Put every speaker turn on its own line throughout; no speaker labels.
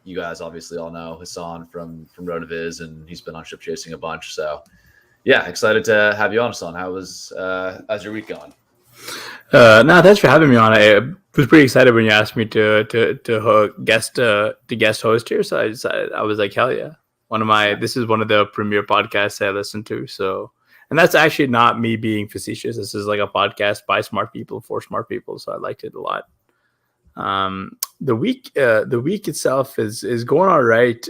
You guys obviously all know Hasan from Rotaviz, and he's been on Ship Chasing a bunch. So yeah, excited to have you on, Hasan. How's your week going?
No, thanks for having me on. I was pretty excited when you asked me to guest host here. So I was like, hell yeah! This is one of the premier podcasts I listen to. So, and that's actually not me being facetious. This is like a podcast by smart people for smart people. So I liked it a lot. The week itself is going all right.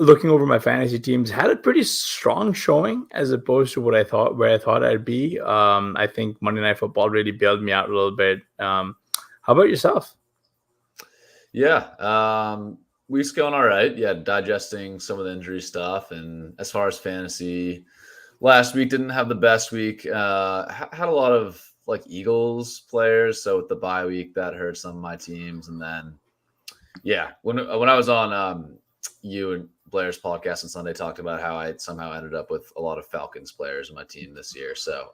Looking over my fantasy teams, had a pretty strong showing as opposed to where I thought I'd be. I think Monday Night Football really bailed me out a little bit. How about yourself?
Yeah, week's going all right. Yeah, digesting some of the injury stuff, and as far as fantasy, last week didn't have the best week. Had a lot of like Eagles players, so with the bye week that hurt some of my teams, and then yeah, when I was on you and Blair's podcast on Sunday, talked about how I somehow ended up with a lot of Falcons players in my team this year. So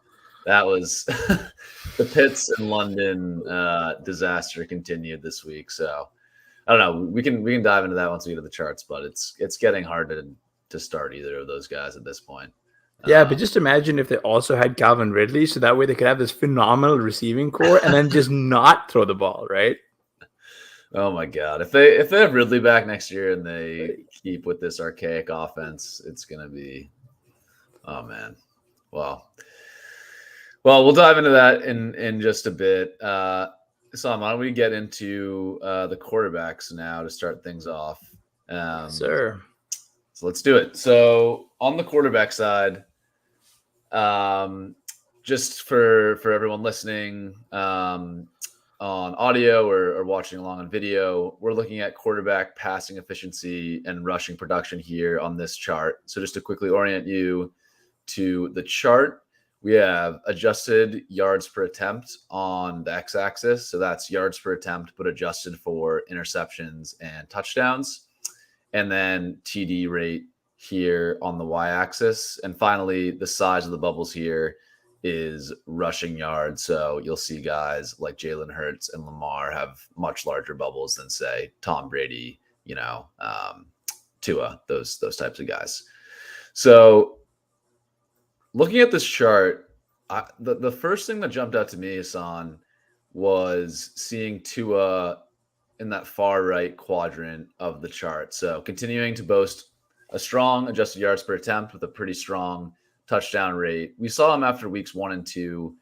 that was the Pitts and London disaster continued this week. So I don't know. We can dive into that once we get to the charts, but it's getting hard to start either of those guys at this point.
Yeah, but just imagine if they also had Calvin Ridley, so that way they could have this phenomenal receiving core and then just not throw the ball, right?
Oh my God! If they have Ridley back next year and they keep with this archaic offense, it's gonna be, oh man. Well, we'll dive into that in just a bit. Sam, why don't we get into the quarterbacks now to start things off?
Sir.
So let's do it. So on the quarterback side, just for everyone listening, on audio or watching along on video, we're looking at quarterback passing efficiency and rushing production here on this chart. So just to quickly orient you to the chart, we have adjusted yards per attempt on the x-axis. So that's yards per attempt, but adjusted for interceptions and touchdowns. And then TD rate here on the y-axis. And finally, the size of the bubbles here is rushing yards. So you'll see guys like Jalen Hurts and Lamar have much larger bubbles than, say, Tom Brady, Tua, those types of guys. So looking at this chart, the first thing that jumped out to me, Hasan, was seeing Tua in that far right quadrant of the chart. So continuing to boast a strong adjusted yards per attempt with a pretty strong touchdown rate. We saw him after weeks 1 and 2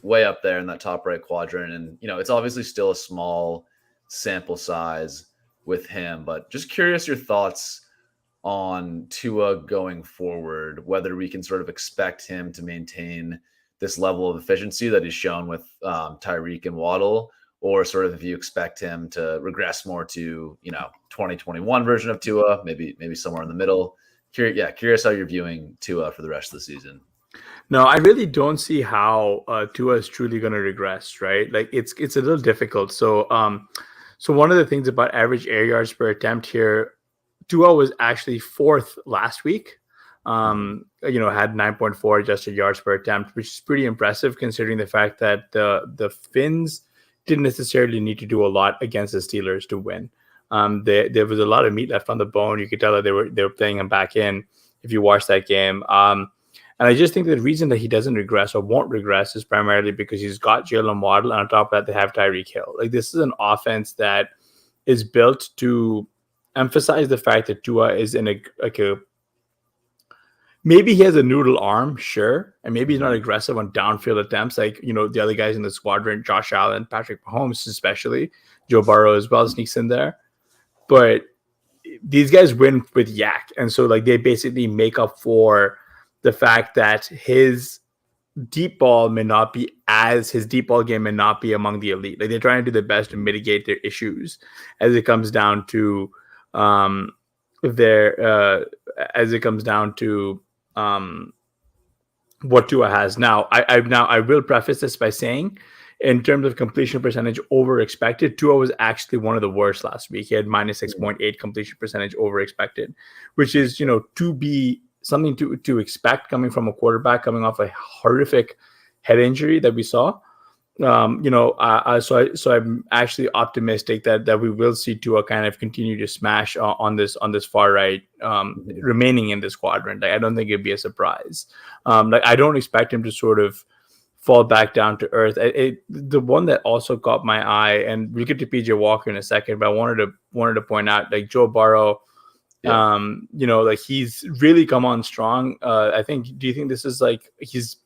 way up there in that top right quadrant. And, it's obviously still a small sample size with him, but just curious your thoughts on Tua going forward, whether we can sort of expect him to maintain this level of efficiency that he's shown with Tyreek and Waddle, or sort of if you expect him to regress more to, 2021 version of Tua, maybe somewhere in the middle. Curious how you're viewing Tua for the rest of the season.
No, I really don't see how Tua is truly going to regress, right? Like it's a little difficult. So, so one of the things about average air yards per attempt here, Tua was actually 4th last week. Had 9.4 adjusted yards per attempt, which is pretty impressive considering the fact that the Finns didn't necessarily need to do a lot against the Steelers to win. There was a lot of meat left on the bone. You could tell that they were playing him back in if you watch that game. And I just think the reason that he doesn't regress or won't regress is primarily because he's got Jalen Waddle, and on top of that, they have Tyreek Hill. Like, this is an offense that is built to emphasize the fact that Tua is in a maybe he has a noodle arm, sure, and maybe he's not aggressive on downfield attempts like the other guys in the squadron, Josh Allen, Patrick Mahomes especially, Joe Burrow as well sneaks in there. But these guys win with yak. And so like they basically make up for the fact that his deep ball game may not be among the elite. Like they're trying to do their best to mitigate their issues as it comes down to what Tua has. Now, I will preface this by saying, in terms of completion percentage over expected, Tua was actually one of the worst last week. He had minus 6.8 completion percentage over expected, which is, to be something to expect coming from a quarterback coming off a horrific head injury that we saw. So I'm actually optimistic that we will see Tua kind of continue to smash on this far right, remaining in this quadrant. Like, I don't think it'd be a surprise. Like, I don't expect him to sort of fall back down to earth. The one that also caught my eye, and we'll get to PJ Walker in a second, but I wanted to point out, like, Joe Burrow.
Yeah.
Like, he's really come on strong. I think. Do you think this is like he's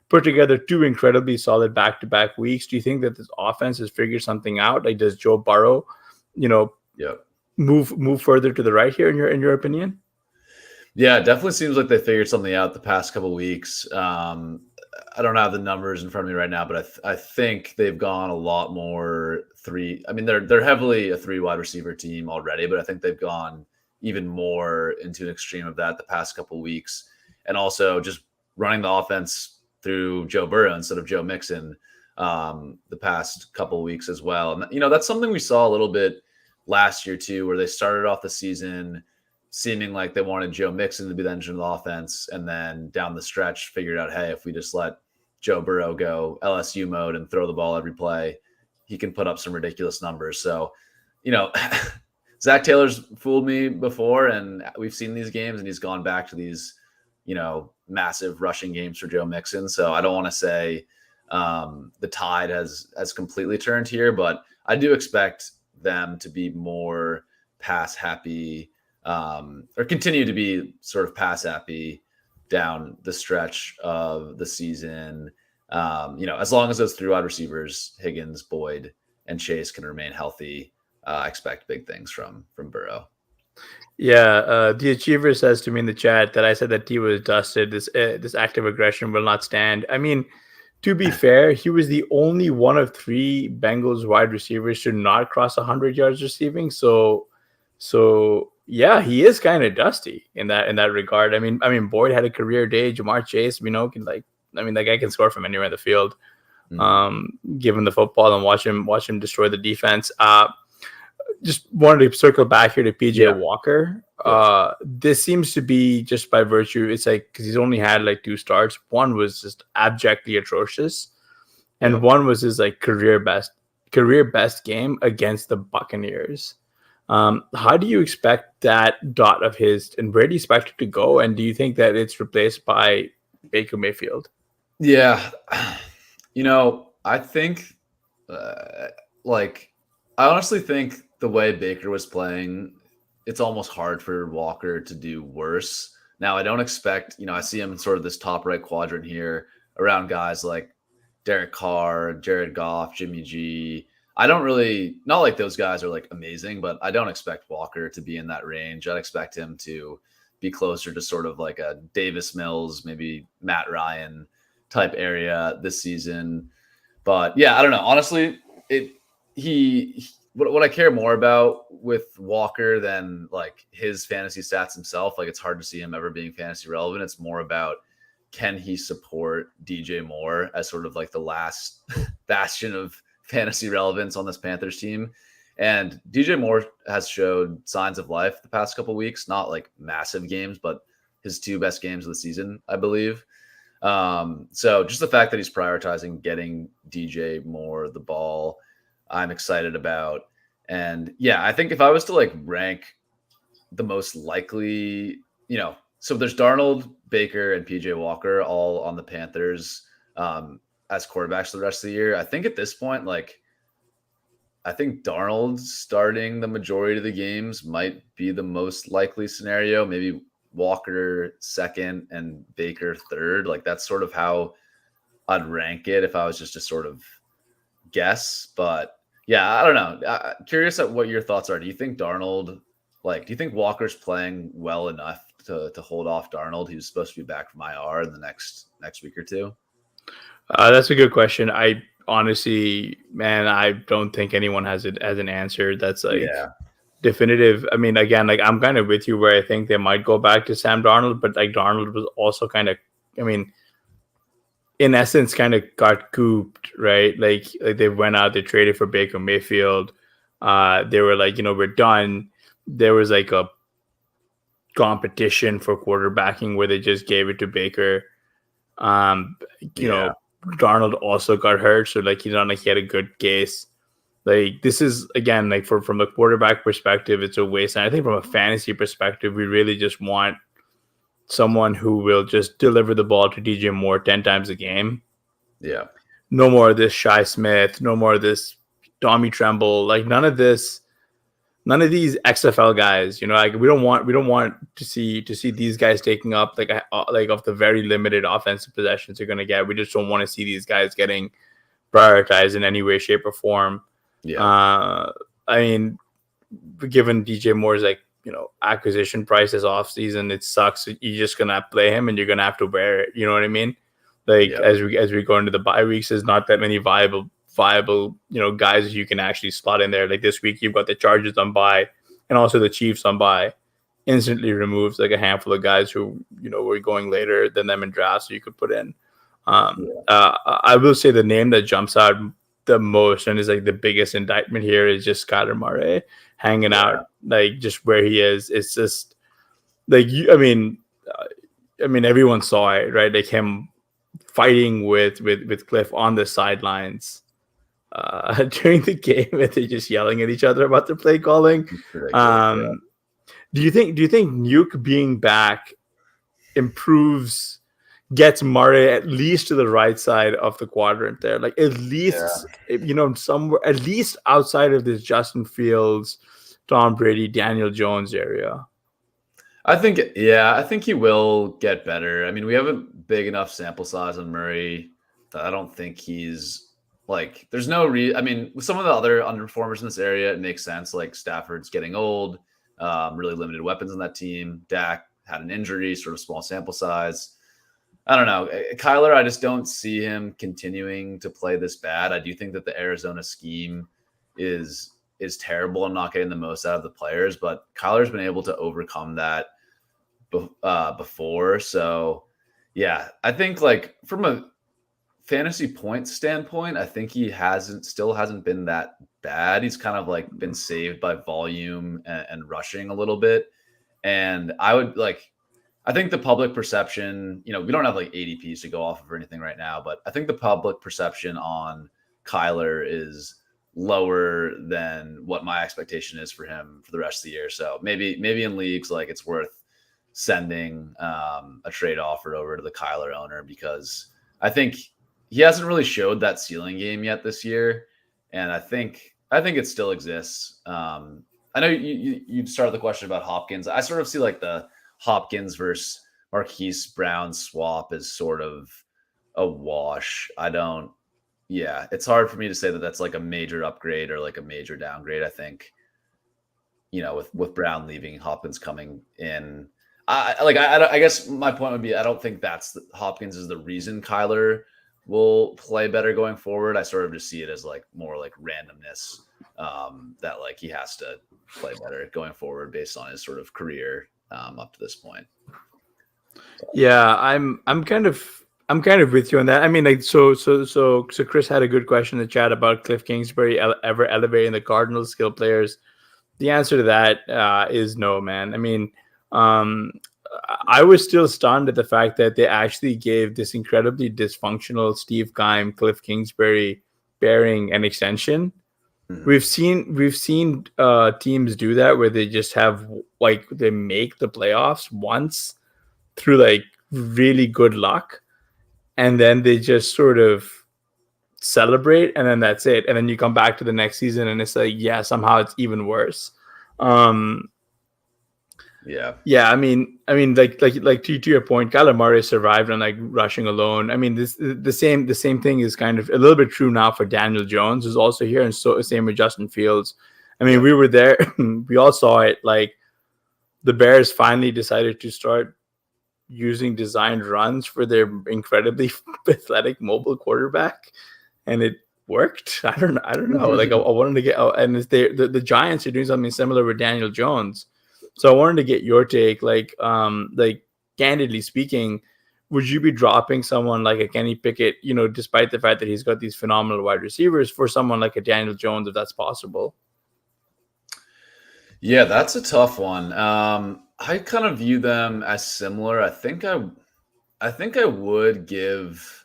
put together two incredibly solid back-to-back weeks? Do you think that this offense has figured something out? Like, does Joe Burrow,
Yeah.
move further to the right here in your opinion?
Yeah, it definitely seems like they figured something out the past couple of weeks. I don't have the numbers in front of me right now, but I think they've gone a lot more three. I mean, they're heavily a 3 wide receiver team already, but I think they've gone even more into an extreme of that the past couple of weeks, and also just running the offense through Joe Burrow instead of Joe Mixon the past couple of weeks as well. And that's something we saw a little bit last year too, where they started off the season seeming like they wanted Joe Mixon to be the engine of the offense, and then down the stretch figured out, hey, if we just let Joe Burrow go LSU mode and throw the ball every play, he can put up some ridiculous numbers. So, Zach Taylor's fooled me before, and we've seen these games, and he's gone back to these, massive rushing games for Joe Mixon. So I don't want to say the tide has completely turned here, but I do expect them to be more pass happy, or continue to be sort of pass happy down the stretch of the season. As long as those 3 wide receivers, Higgins, Boyd, and Chase, can remain healthy, I expect big things from Burrow.
Yeah, the Achiever says to me in the chat that I said that T was dusted. This active aggression will not stand. I mean, to be fair, he was the only one of 3 Bengals wide receivers to not cross 100 yards receiving. So yeah, he is kind of dusty in that regard. I mean, Boyd had a career day. Jamar Chase, can that guy can score from anywhere in the field, given the football, and watch him destroy the defense. Just wanted to circle back here to PJ Walker. This seems to be just by virtue. It's like, because he's only had like 2 starts. One was just abjectly atrocious, and one was his like career best game against the Buccaneers. How do you expect that dot of his, and where do you expect it to go? And do you think that it's replaced by Baker Mayfield?
Yeah, I think, I honestly think the way Baker was playing, it's almost hard for Walker to do worse. Now, I don't expect, I see him in sort of this top right quadrant here around guys like Derek Carr, Jared Goff, Jimmy G. I don't really, not like those guys are like amazing, but I don't expect Walker to be in that range. I'd expect him to be closer to sort of like a Davis Mills, maybe Matt Ryan type area this season. But yeah, I don't know. Honestly, what I care more about with Walker than like his fantasy stats himself, like it's hard to see him ever being fantasy relevant. It's more about, can he support DJ Moore as sort of like the last bastion of fantasy relevance on this Panthers team. And DJ Moore has showed signs of life the past couple of weeks, not like massive games, but his 2 best games of the season, I believe. So just the fact that he's prioritizing getting DJ Moore the ball, I'm excited about. And yeah, I think if I was to like rank the most likely, so there's Darnold, Baker, and PJ Walker all on the Panthers as quarterbacks for the rest of the year. I think at this point, I think Darnold starting the majority of the games might be the most likely scenario. Maybe Walker second and Baker third. Like, that's sort of how I'd rank it if I was just to sort of guess. But yeah, I don't know. Curious at what your thoughts are. Do you think Darnold, do you think Walker's playing well enough to hold off Darnold? He was supposed to be back from IR in the next week or 2.
That's a good question. I honestly, man, I don't think anyone has it as an answer that's like definitive. I mean, again, like I'm kind of with you where I think they might go back to Sam Darnold, but like Darnold was also kind of, in essence, kind of got cooped, right? Like they went out, they traded for Baker Mayfield. They were like, we're done. There was like a competition for quarterbacking where they just gave it to Baker. Darnold also got hurt, so like he's not like he had a good case. Like this is again like from a quarterback perspective, it's a waste. And I think from a fantasy perspective, we really just want someone who will just deliver the ball to DJ Moore 10 times a game.
Yeah.
No more of this Shy Smith, no more of this Tommy Tremble, like none of these XFL guys, you know, like we don't want to see these guys taking up like of the very limited offensive possessions you're going to get. We just don't want to see these guys getting prioritized in any way, shape, or form.
Yeah.
I mean, given DJ Moore's like, you know, acquisition price this offseason, it sucks. You're just gonna play him and you're gonna have to wear it. You know what I mean? Like as we go into the bye weeks, there's not that many viable, you know, guys you can actually slot in there. Like this week, you've got the Chargers on bye and also the Chiefs on bye. Instantly removes like a handful of guys who, you know, were going later than them in drafts, so you could put in. I will say the name that jumps out the most and is like the biggest indictment here is just Kyler Murray hanging out like just where he is. It's just like I mean everyone saw it, right? Like him fighting with Cliff on the sidelines during the game, and they're just yelling at each other about the play calling. Do you think Nuke being back gets Murray at least to the right side of the quadrant there, like at least you know, somewhere at least outside of this Justin Fields, Tom Brady, Daniel Jones area?
I think he will get better. I mean, we have a big enough sample size on Murray that I don't think he's like, there's no I mean, with some of the other underperformers in this area, it makes sense. Like Stafford's getting old, really limited weapons on that team. Dak had an injury, sort of small sample size. I don't know. Kyler, I just don't see him continuing to play this bad. I do think that the Arizona scheme is terrible and not getting the most out of the players, but Kyler's been able to overcome that before. So yeah, I think like from a fantasy points standpoint, I think he still hasn't been that bad. He's kind of like been saved by volume and rushing a little bit. And I think the public perception, you know, we don't have like ADPs to go off of or anything right now, but I think the public perception on Kyler is lower than what my expectation is for him for the rest of the year. So maybe in leagues, like it's worth sending a trade offer over to the Kyler owner, because I think he hasn't really showed that ceiling game yet this year. And I think it still exists. I know you started the question about Hopkins. I sort of see like the Hopkins versus Marquise Brown swap is sort of a wash. It's hard for me to say that that's like a major upgrade or like a major downgrade. I think, you know, with Brown leaving, Hopkins coming in, I guess my point would be, I don't think Hopkins is the reason Kyler will play better going forward. I sort of just see it as like more like randomness, that like he has to play better going forward based on his sort of career up to this point.
Yeah, I'm kind of with you on that. I mean, like, so Chris had a good question in the chat about Cliff Kingsbury ever elevating the Cardinals skill players. The answer to that is no, man. I mean, I was still stunned at the fact that they actually gave this incredibly dysfunctional Steve Keim, Cliff Kingsbury pairing an extension. We've seen teams do that where they just have like they make the playoffs once through like really good luck, and then they just sort of celebrate, and then that's it. And then you come back to the next season, and it's like, yeah, somehow it's even worse. Yeah. I mean, like to your point, Kyler Murray survived on like rushing alone. I mean, the same thing is kind of a little bit true now for Daniel Jones, who's also here, and so same with Justin Fields. I mean, we were there, we all saw it. Like the Bears finally decided to start using designed runs for their incredibly athletic mobile quarterback, and it worked. I don't know. Like I wanted to get out, and the Giants are doing something similar with Daniel Jones. So I wanted to get your take, like candidly speaking, would you be dropping someone like a Kenny Pickett, you know, despite the fact that he's got these phenomenal wide receivers, for someone like a Daniel Jones, if that's possible?
Yeah, that's a tough one. I kind of view them as similar. I think I would give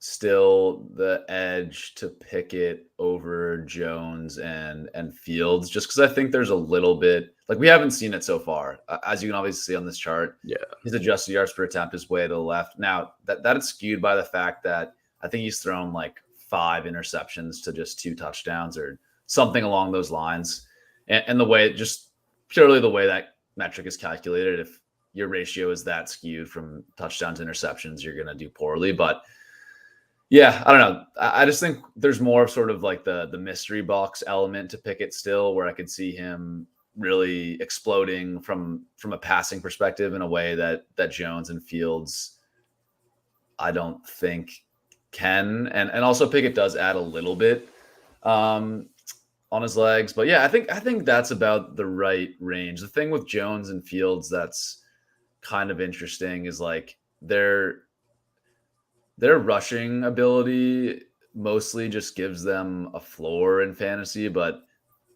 still the edge to Pickett over Jones and Fields, just because I think there's a little bit like we haven't seen it so far. As you can obviously see on this chart,
Yeah.
his adjusted yards per attempt is way to the left. Now that is skewed by the fact that I think he's thrown like 5 interceptions to just 2 touchdowns or something along those lines. And the way, just purely the way that metric is calculated, if your ratio is that skewed from touchdowns to interceptions, you're going to do poorly. But yeah, I don't know. I just think there's more of sort of like the mystery box element to Pickett still, where I could see him really exploding from a passing perspective in a way that Jones and Fields I don't think can. And also Pickett does add a little bit on his legs. But yeah, I think that's about the right range. The thing with Jones and Fields that's kind of interesting is like their rushing ability mostly just gives them a floor in fantasy, but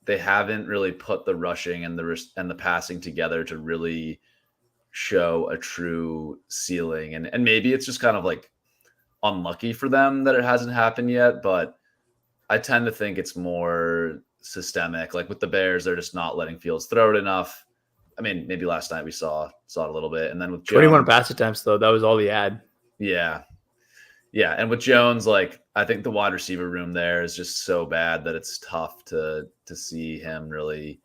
they haven't really put the rushing and the passing together to really show a true ceiling. And maybe it's just kind of like unlucky for them that it hasn't happened yet, but I tend to think it's more systemic. Like with the Bears, they're just not letting Fields throw it enough. I mean, maybe last night we saw it a little bit, and then with Jones,
21 pass attempts though, that was all he had.
Yeah, and with Jones, like I think the wide receiver room there is just so bad that it's tough to see him really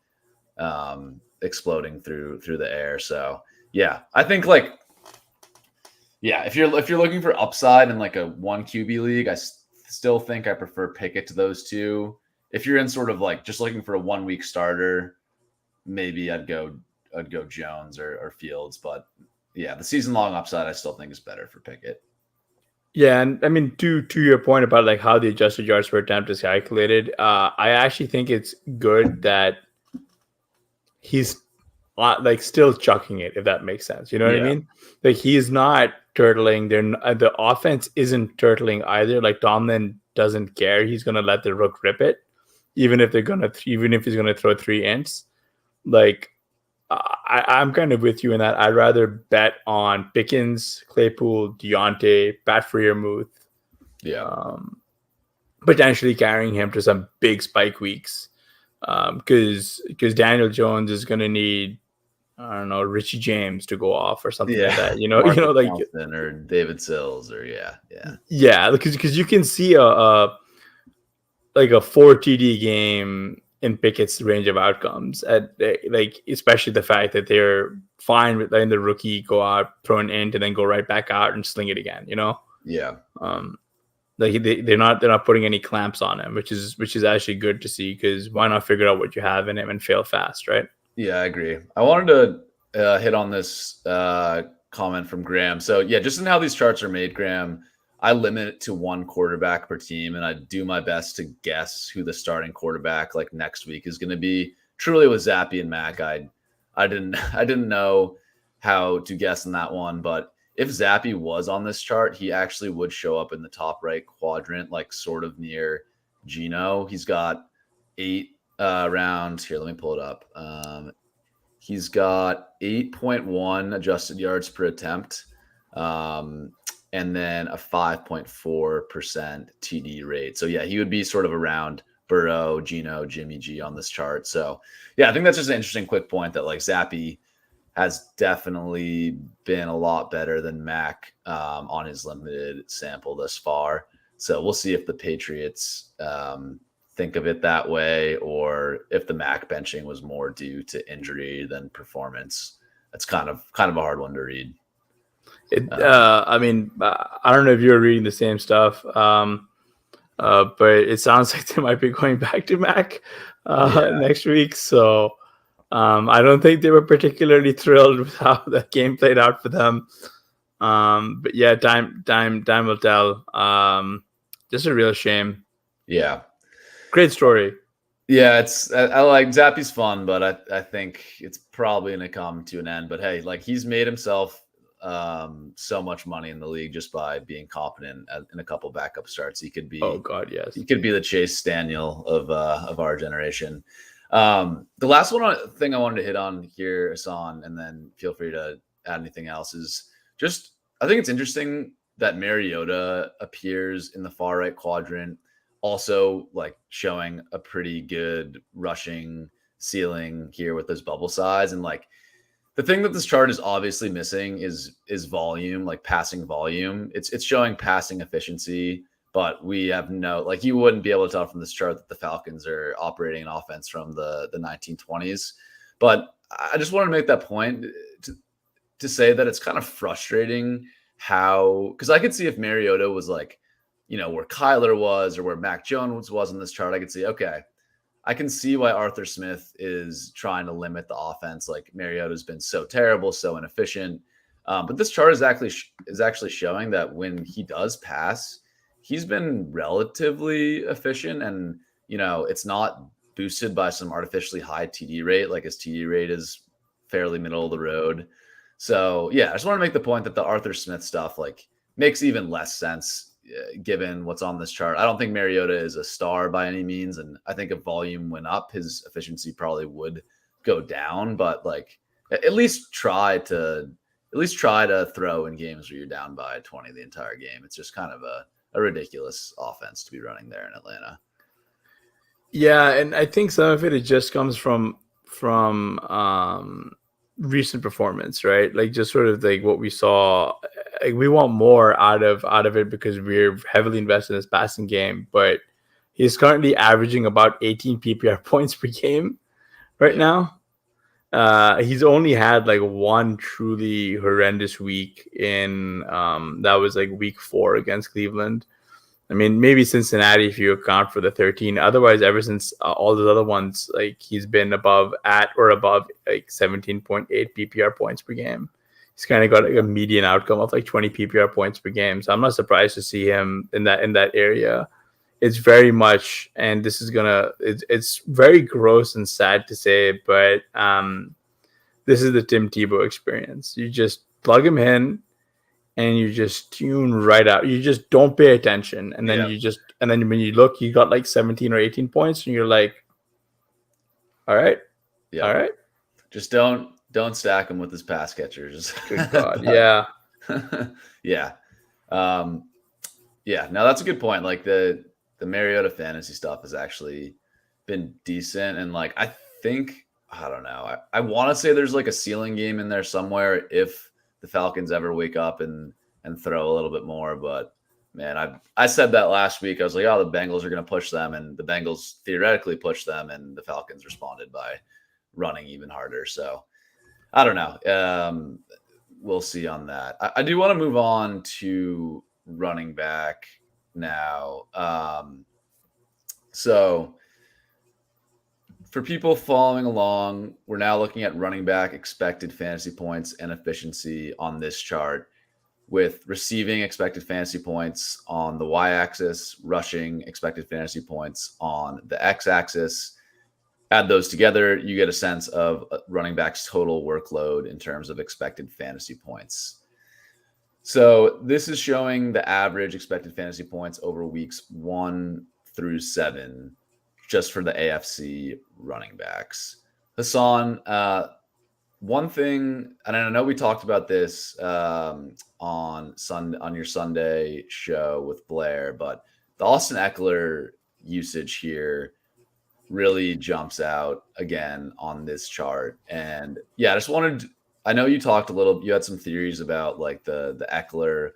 exploding through the air. So yeah, I think like if you're looking for upside in like a 1 QB league, I still think I prefer Pickett to those two. If you're in sort of like just looking for a 1 week starter, maybe I'd go Jones or Fields. But yeah, the season long upside I still think is better for Pickett.
Yeah, and I mean to your point about like how the adjusted yards per attempt is calculated, I actually think it's good that he's like still chucking it, if that makes sense. You know what I mean? Like he's not turtling. The offense isn't turtling either. Like Tomlin doesn't care. He's gonna let the rook rip it, even if he's gonna throw 3 ints. Like I'm kind of with you in that. I'd rather bet on Pickens, Claypool, Deontay, Pat Freiermuth, potentially carrying him to some big spike weeks, because Daniel Jones is going to need, I don't know, Richie James to go off or something like that. You know, like
Johnson or David Sills or
because you can see a like a 4 TD game in Pickett's range of outcomes, at like especially the fact that they're fine with letting the rookie go out, throw an int, and then go right back out and sling it again. You know, like they're not putting any clamps on him, which is actually good to see, because why not figure out what you have in him and fail fast, right?
Yeah, I agree. I wanted to hit on this comment from Graham. So yeah, just in how these charts are made, Graham, I limit it to 1 quarterback per team, and I do my best to guess who the starting quarterback like next week is going to be. Truly, with Zappy and Mac, I didn't know how to guess in that one, but if Zappy was on this chart, he actually would show up in the top right quadrant, like sort of near Geno. He's got 8 rounds here. Let me pull it up. He's got 8.1 adjusted yards per attempt. And then a 5.4% TD rate. So yeah, he would be sort of around Burrow, Geno, Jimmy G on this chart. So yeah, I think that's just an interesting quick point that like Zappy has definitely been a lot better than Mac on his limited sample thus far. So we'll see if the Patriots think of it that way, or if the Mac benching was more due to injury than performance. That's kind of a hard one to read.
I mean, I don't know if you're reading the same stuff, but it sounds like they might be going back to Mac next week. So I don't think they were particularly thrilled with how that game played out for them. But yeah, time will tell. Just a real shame.
Yeah,
great story.
Yeah, I like Zappy's fun, but I think it's probably going to come to an end. But hey, like he's made himself so much money in the league just by being competent in a couple backup starts. He could be,
oh god, yes,
he could be the Chase Daniel of our generation. The last thing I wanted to hit on here, Hasan, and then feel free to add anything else, is just I think it's interesting that Mariota appears in the far right quadrant, also like showing a pretty good rushing ceiling here with this bubble size. And like the thing that this chart is obviously missing is volume, like passing volume. It's showing passing efficiency, but we have no, like, you wouldn't be able to tell from this chart that the Falcons are operating an offense from the 1920s. But I just want to make that point to say that it's kind of frustrating how, because I could see if Mariota was like, where Kyler was or where Mac Jones was in this chart, I could see, okay, I can see why Arthur Smith is trying to limit the offense. Like, Mariota's been so terrible, so inefficient. But this chart is actually showing that when he does pass, he's been relatively efficient, and it's not boosted by some artificially high TD rate. Like, his TD rate is fairly middle of the road. So yeah, I just want to make the point that the Arthur Smith stuff like makes even less sense given what's on this chart. I don't think Mariota is a star by any means, and I think if volume went up, his efficiency probably would go down. But like, at least try to throw in games where you're down by 20 the entire game. It's just kind of a ridiculous offense to be running there in Atlanta.
Yeah, and I think some of it just comes from recent performance, right? Like, just sort of like what we saw. Like, we want more out of it because we're heavily invested in this passing game, but he's currently averaging about 18 PPR points per game right now. He's only had like one truly horrendous week in that was like week 4 against Cleveland. I mean, maybe Cincinnati if you account for the 13. Otherwise, ever since all those other ones, like, he's been above like 17.8 PPR points per game. He's kind of got like a median outcome of like 20 PPR points per game. So I'm not surprised to see him in that area. It's very much, and this is it's very gross and sad to say, but this is the Tim Tebow experience. You just plug him in and you just tune right out. You just don't pay attention. And then and then when you look, you got like 17 or 18 points and you're like, all right.
Yeah. All right. Just don't stack him with his pass catchers.
Good God. Yeah.
Yeah. Yeah. Now that's a good point. Like, the Mariota fantasy stuff has actually been decent. And like, I don't know. I want to say there's like a ceiling game in there somewhere if the Falcons ever wake up and throw a little bit more. But man, I said that last week. I was like, oh, the Bengals are going to push them, and the Bengals theoretically pushed them, and the Falcons responded by running even harder. So I don't know. We'll see on that. I do want to move on to running back now. So for people following along, we're now looking at running back expected fantasy points and efficiency on this chart, with receiving expected fantasy points on the y-axis, rushing expected fantasy points on the x-axis. Add those together, you get a sense of running back's total workload in terms of expected fantasy points. So this is showing the average expected fantasy points over weeks 1 through 7, just for the AFC running backs. Hasan, one thing, and I know we talked about this on your Sunday show with Blair, but the Austin Eckler usage here really jumps out again on this chart. And yeah, I know you talked you had some theories about like the Eckler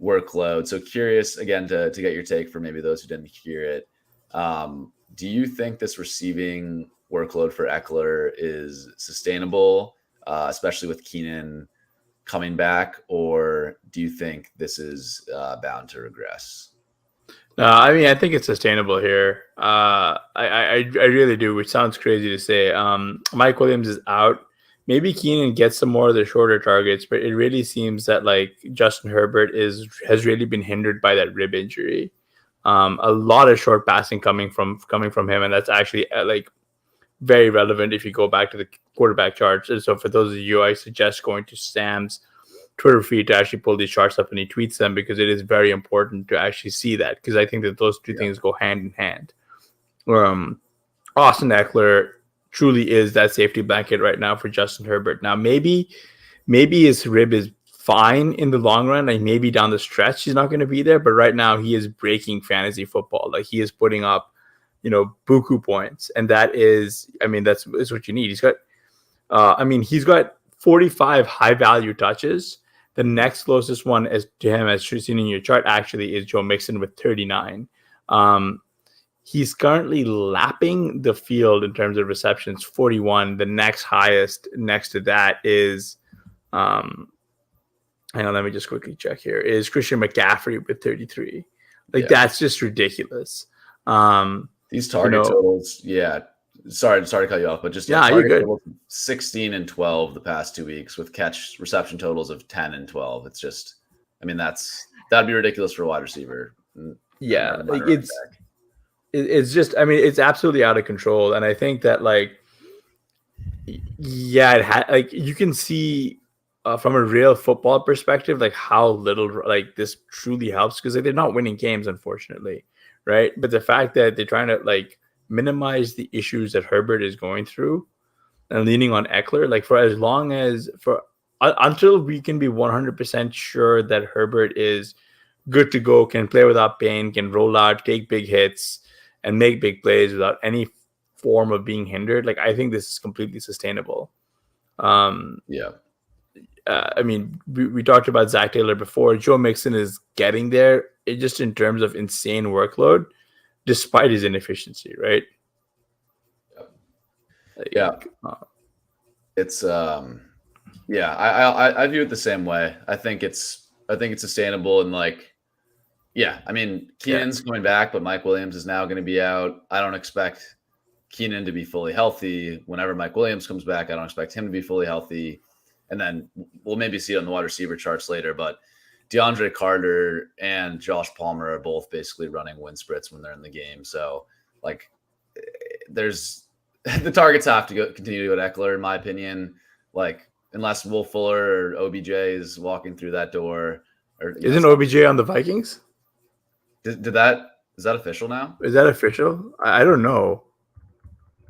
workload. So curious again to get your take for maybe those who didn't hear it. Do you think this receiving workload for Eckler is sustainable, especially with Keenan coming back, or do you think this is bound to regress?
No, I mean, I think it's sustainable here. I really do, which sounds crazy to say. Mike Williams is out. Maybe Keenan gets some more of the shorter targets, but it really seems that like Justin Herbert has really been hindered by that rib injury. A lot of short passing coming from him, and that's actually like very relevant if you go back to the quarterback charts. And so for those of you, I suggest going to Sam's Twitter feed to actually pull these charts up and he tweets them, because it is very important to actually see that, because I think that those two things go hand in hand. Austin Eckler truly is that safety blanket right now for Justin Herbert. Now maybe his rib is fine in the long run. Like maybe down the stretch, he's not going to be there. But right now, he is breaking fantasy football. Like he is putting up, buku points, and that is, that's what you need. He's got, he's got 45 high value touches. The next closest one as to him, as seen in your chart, actually is Joe Mixon with 39. He's currently lapping the field in terms of receptions, 41. The next highest next to that is, hang on, let me just quickly check here, is Christian McCaffrey with 33. That's just ridiculous.
These target totals, Sorry to cut you off, but just
you're good.
16 and 12 the past 2 weeks with catch reception totals of 10 and 12. It's just, that'd be ridiculous for a wide receiver.
Yeah, it's just, it's absolutely out of control, and I think that you can see from a real football perspective, how little this truly helps, because they're not winning games, unfortunately, right? But the fact that they're trying to minimize the issues that Herbert is going through and leaning on Eckler, for as long as until we can be 100% sure that Herbert is good to go, can play without pain, can roll out, take big hits, and make big plays without any form of being hindered. I think this is completely sustainable. We talked about Zach Taylor before. Joe Mixon is getting there, just in terms of insane workload, despite his inefficiency, right?
It's I view it the same way. I think it's sustainable, and Keenan's coming back, but Mike Williams is now going to be out. I don't expect Keenan to be fully healthy. Whenever Mike Williams comes back, I don't expect him to be fully healthy. And then we'll maybe see it on the wide receiver charts later, but DeAndre Carter and Josh Palmer are both basically running wind sprints when they're in the game. So there's the targets have to continue to go to Eckler, in my opinion. Unless Will Fuller or OBJ is walking through that door.
Isn't OBJ on the Vikings?
Is that official now?
Is that official? I don't know.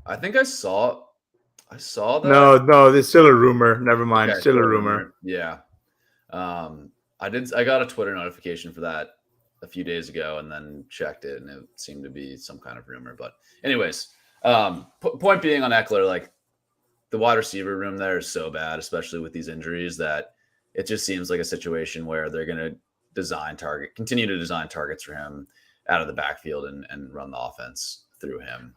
I think I saw that.
No, there's still a rumor. Never mind. Okay, still a rumor.
Yeah. I got a Twitter notification for that a few days ago and then checked it, and it seemed to be some kind of rumor. But anyways, point being on Eckler, the wide receiver room there is so bad, especially with these injuries, that it just seems like a situation where they're going to continue to design targets for him out of the backfield and run the offense through him.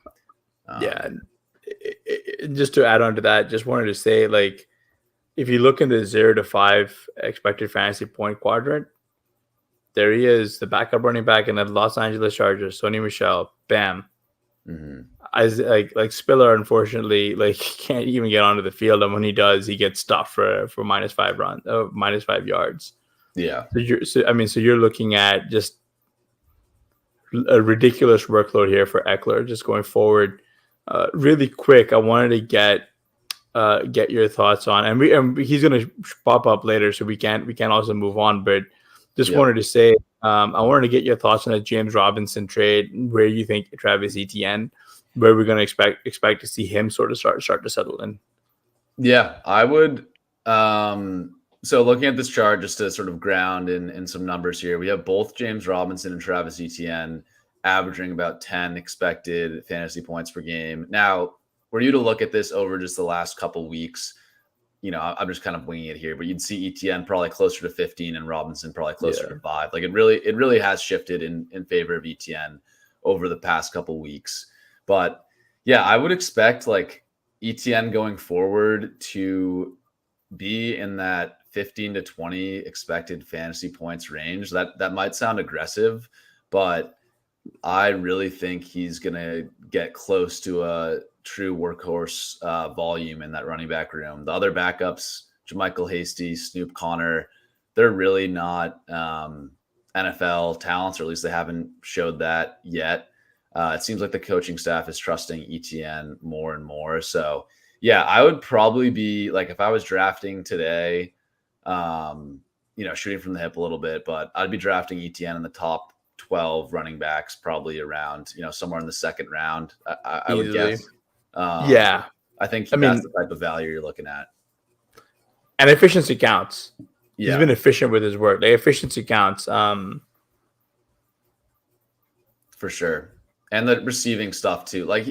Just to add on to that, just wanted to say, if you look in the 0 to 5 expected fantasy point quadrant, there he is, the backup running back in the Los Angeles Chargers, Sony Michel, bam. Mm-hmm. As Spiller, unfortunately, can't even get onto the field, and when he does, he gets stuffed for -5 yards.
Yeah.
So you're looking at just a ridiculous workload here for Eckler just going forward. Really quick, I wanted to get your thoughts on, and he's going to pop up later, so we can also move on. But just wanted to say, I wanted to get your thoughts on the James Robinson trade. Where you think Travis Etienne, where we're going to expect to see him sort of start to settle in?
Yeah, I would. So looking at this chart, just to sort of ground in some numbers here, we have both James Robinson and Travis Etienne averaging about 10 expected fantasy points per game. Now, were you to look at this over just the last couple weeks, I'm just kind of winging it here, but you'd see Etienne probably closer to 15 and Robinson probably closer to 5. It really has shifted in favor of Etienne over the past couple weeks. But yeah, I would expect Etienne going forward to be in that 15 to 20 expected fantasy points range. That might sound aggressive, but I really think he's going to get close to a true workhorse volume in that running back room. The other backups, JaMychal Hasty, Snoop Connor, they're really not NFL talents, or at least they haven't showed that yet. It seems like the coaching staff is trusting Etienne more and more. So yeah, I would probably be if I was drafting today, shooting from the hip a little bit, but I'd be drafting Etienne in the top 12 running backs, probably around, somewhere in the second round. I would guess. I think that's the type of value you're looking at.
And efficiency counts. He's
Yeah,
been efficient with his work. Like efficiency counts.
for sure. And the receiving stuff too. Like,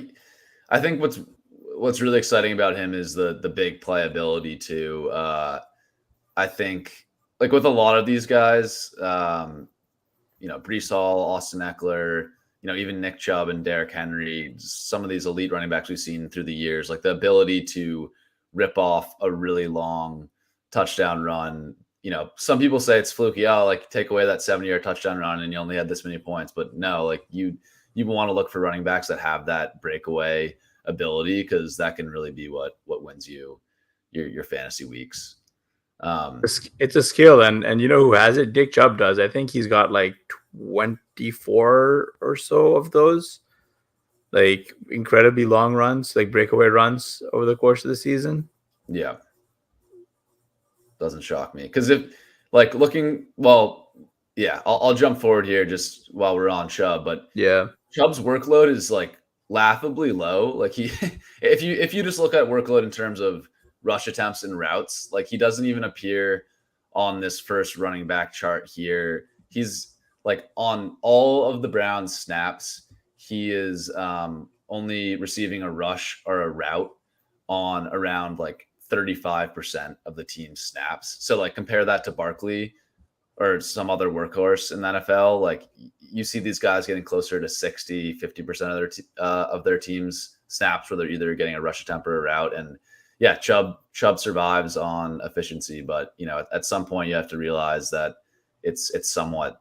I think what's really exciting about him is the big playability too. I think like with a lot of these guys, Brees Hall, Austin Eckler, even Nick Chubb and Derrick Henry, some of these elite running backs we've seen through the years, like the ability to rip off a really long touchdown run. Some people say it's fluky. Oh, like take away that 70-yard touchdown run and you only had this many points. But no, like you want to look for running backs that have that breakaway ability because that can really be what wins you your fantasy weeks.
It's a skill, and you know who has it? Dick Chubb does. I think he's got like 24 or so of those, like incredibly long runs, like breakaway runs over the course of the season.
Yeah, doesn't shock me because if like looking well, yeah, I'll jump forward here just while we're on Chubb, but
Yeah,
Chubb's workload is like laughably low. Like he, if you just look at workload in terms of rush attempts and routes, like he doesn't even appear on this first running back chart here. He's like on all of the Browns snaps, he is only receiving a rush or a route on around like 35% of the team's snaps. So like compare that to Barkley or some other workhorse in the NFL, like you see these guys getting closer to 60-50% of their team's snaps where they're either getting a rush attempt or a route. And yeah, Chubb survives on efficiency, but at some point you have to realize that it's somewhat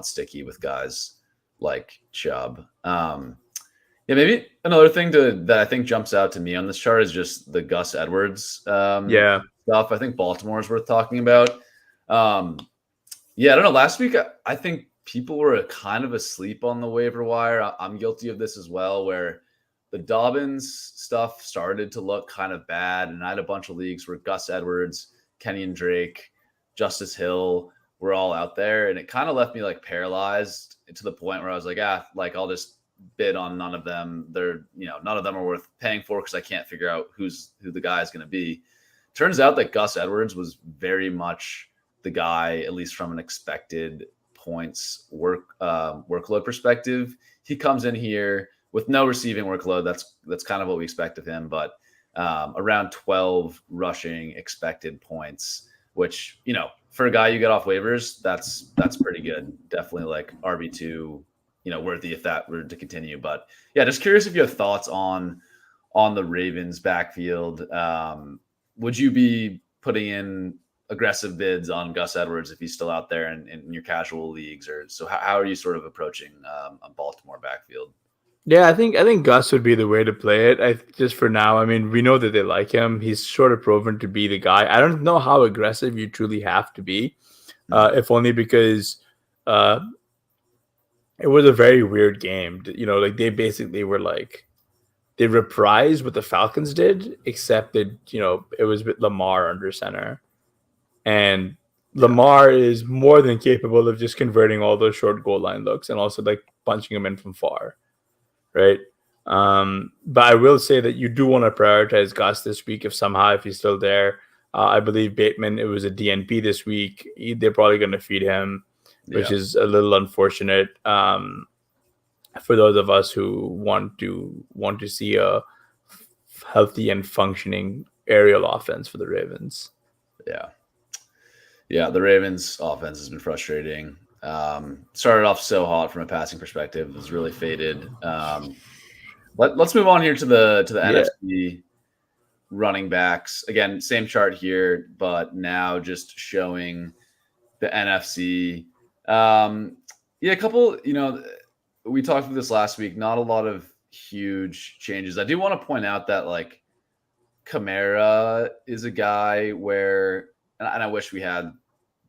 sticky with guys like Chubb. Yeah, maybe another thing that I think jumps out to me on this chart is just the Gus Edwards
yeah.
stuff. I think Baltimore is worth talking about. Yeah, I don't know. Last week, I think people were kind of asleep on the waiver wire. I'm guilty of this as well, where the Dobbins stuff started to look kind of bad. And I had a bunch of leagues where Gus Edwards, Kenyon Drake, Justice Hill were all out there. And it kind of left me like paralyzed to the point where I was like, like I'll just bid on none of them. They're, none of them are worth paying for because I can't figure out who the guy is going to be. Turns out that Gus Edwards was very much the guy, at least from an expected points workload perspective. He comes in here with no receiving workload. That's kind of what we expect of him, but around 12 rushing expected points, which, for a guy you get off waivers, that's pretty good. Definitely like RB2, worthy if that were to continue. But yeah, just curious if you have thoughts on the Ravens backfield. Would you be putting in aggressive bids on Gus Edwards if he's still out there in your casual leagues, or so? How are you sort of approaching a Baltimore backfield?
Yeah, I think Gus would be the way to play it. Just for now, I mean, we know that they like him. He's sort of proven to be the guy. I don't know how aggressive you truly have to be, if only because it was a very weird game. Like they basically were like they reprised what the Falcons did, except that it was with Lamar under center, and Lamar is more than capable of just converting all those short goal line looks and also like punching them in from far. Right. But I will say that you do want to prioritize Gus this week if he's still there. I believe Bateman, it was a DNP this week. They're probably going to feed him, which is a little unfortunate for those of us who want to see a healthy and functioning aerial offense for the Ravens.
Yeah, the Ravens offense has been frustrating. Started off so hot from a passing perspective. It was really faded. Let's move on here to the NFC running backs. Again, same chart here, but now just showing the NFC. A couple, we talked about this last week, not a lot of huge changes. I do want to point out that like Kamara is a guy where, and I wish we had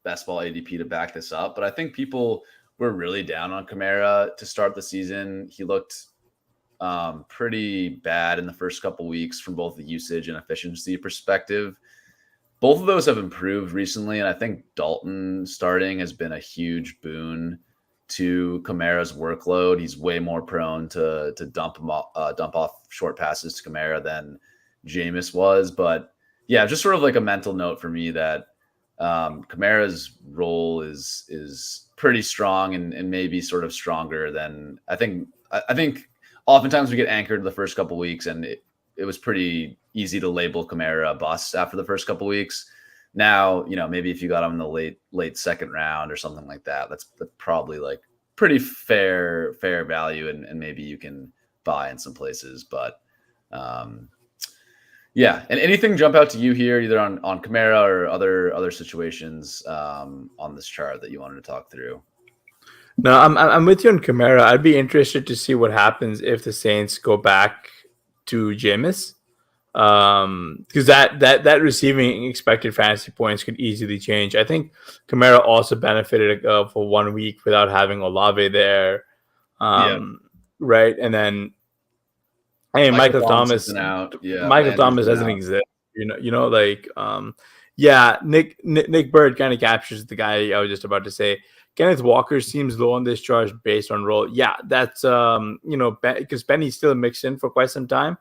best ball ADP to back this up, but I think people were really down on Kamara to start the season. He looked pretty bad in the first couple weeks from both the usage and efficiency perspective. Both of those have improved recently, and I think Dalton starting has been a huge boon to Kamara's workload. He's way more prone to dump off short passes to Kamara than Jameis was. But yeah, just sort of like a mental note for me that Kamara's role is pretty strong and maybe sort of stronger than I think. I think oftentimes we get anchored the first couple weeks, and it was pretty easy to label Kamara a bust after the first couple weeks. Now, maybe if you got him in the late second round or something like that, that's probably like pretty fair value, and maybe you can buy in some places. But yeah, and anything jump out to you here, either on Kamara or other situations on this chart that you wanted to talk through?
No, I'm with you on Kamara. I'd be interested to see what happens if the Saints go back to Jameis, because that receiving expected fantasy points could easily change. I think Kamara also benefited for 1 week without having Olave there, right? And then, hey, Michael Thomas
isn't out. Yeah,
Michael Thomas doesn't exist. Yeah, Nick Bird kind of captures the guy I was just about to say. Kenneth Walker seems low on this charge based on role. Yeah, that's because Benny's still mixed in for quite some time.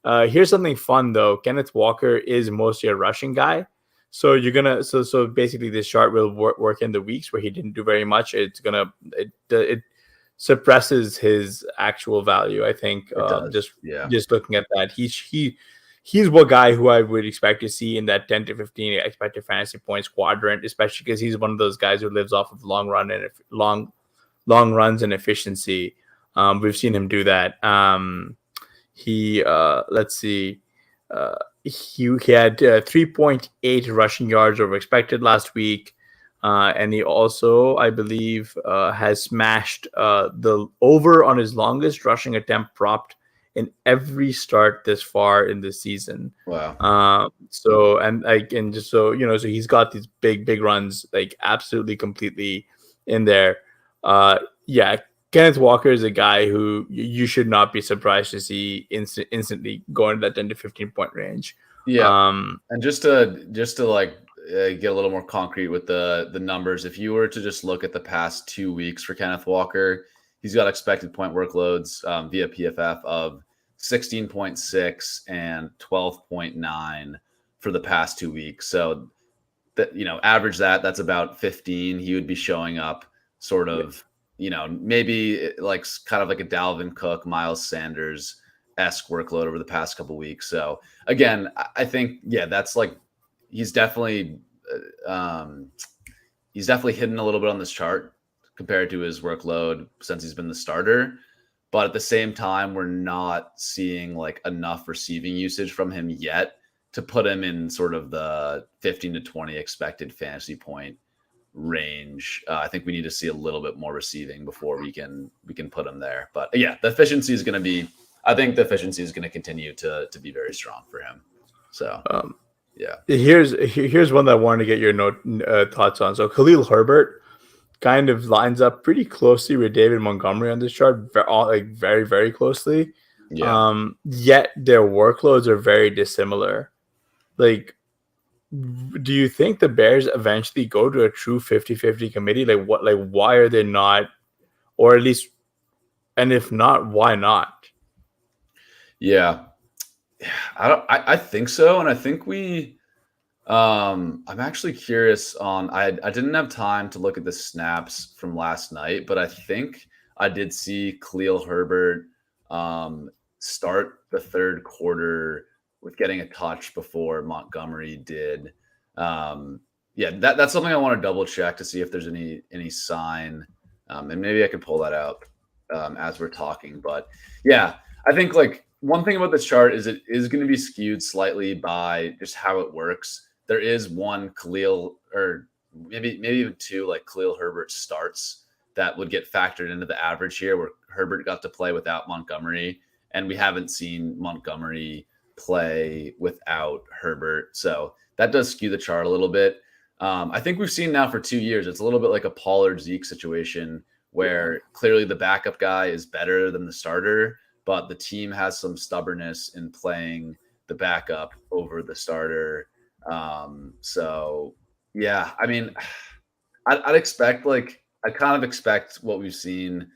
Here's something fun though. Kenneth Walker is mostly a rushing guy, so you're gonna so basically this chart will work in the weeks where he didn't do very much. It suppresses his actual value. I think just looking at that, he's one guy who I would expect to see in that 10 to 15 expected fantasy points quadrant, especially because he's one of those guys who lives off of long runs and efficiency. We've seen him do that. Let's see. He had 3.8 rushing yards over expected last week. And he also, I believe, has smashed the over on his longest rushing attempt propped in every start this far in this season.
Wow.
So he's got these big runs, like absolutely completely in there. Yeah, Kenneth Walker is a guy who you should not be surprised to see instantly go into that 10 to 15 point range.
Yeah. And just to like get a little more concrete with the numbers, if you were to just look at the past 2 weeks for Kenneth Walker, he's got expected point workloads via PFF of 16.6 and 12.9 for the past 2 weeks. So that, average that's about 15. He would be showing up sort of, maybe like kind of like a Dalvin Cook, Miles Sanders-esque workload over the past couple weeks. So again, I think, that's like, he's definitely hidden a little bit on this chart compared to his workload since he's been the starter. But at the same time, we're not seeing like enough receiving usage from him yet to put him in sort of the 15 to 20 expected fantasy point range. I think we need to see a little bit more receiving before we can put him there. But yeah, the efficiency is going to continue to be very strong for him. So yeah.
Here's one that I wanted to get your thoughts on. So Khalil Herbert kind of lines up pretty closely with David Montgomery on this chart, very, very closely.
Yeah.
Yet their workloads are very dissimilar. Like, do you think the Bears eventually go to a true 50-50 committee? Why are they not, or at least, and if not, why not?
Yeah. I think so. And I think I'm actually curious on, I didn't have time to look at the snaps from last night, but I think I did see Khalil Herbert start the third quarter with getting a touch before Montgomery did. That's something I want to double check to see if there's any sign. And maybe I could pull that out as we're talking. But yeah, I think like one thing about this chart is it is going to be skewed slightly by just how it works. There is one Khalil, or maybe even two, like Khalil Herbert starts that would get factored into the average here, where Herbert got to play without Montgomery, and we haven't seen Montgomery play without Herbert. So that does skew the chart a little bit. I think we've seen now for 2 years, it's a little bit like a Pollard Zeke situation where clearly the backup guy is better than the starter, but the team has some stubbornness in playing the backup over the starter. So yeah, I mean, I'd expect I kind of expect what we've seen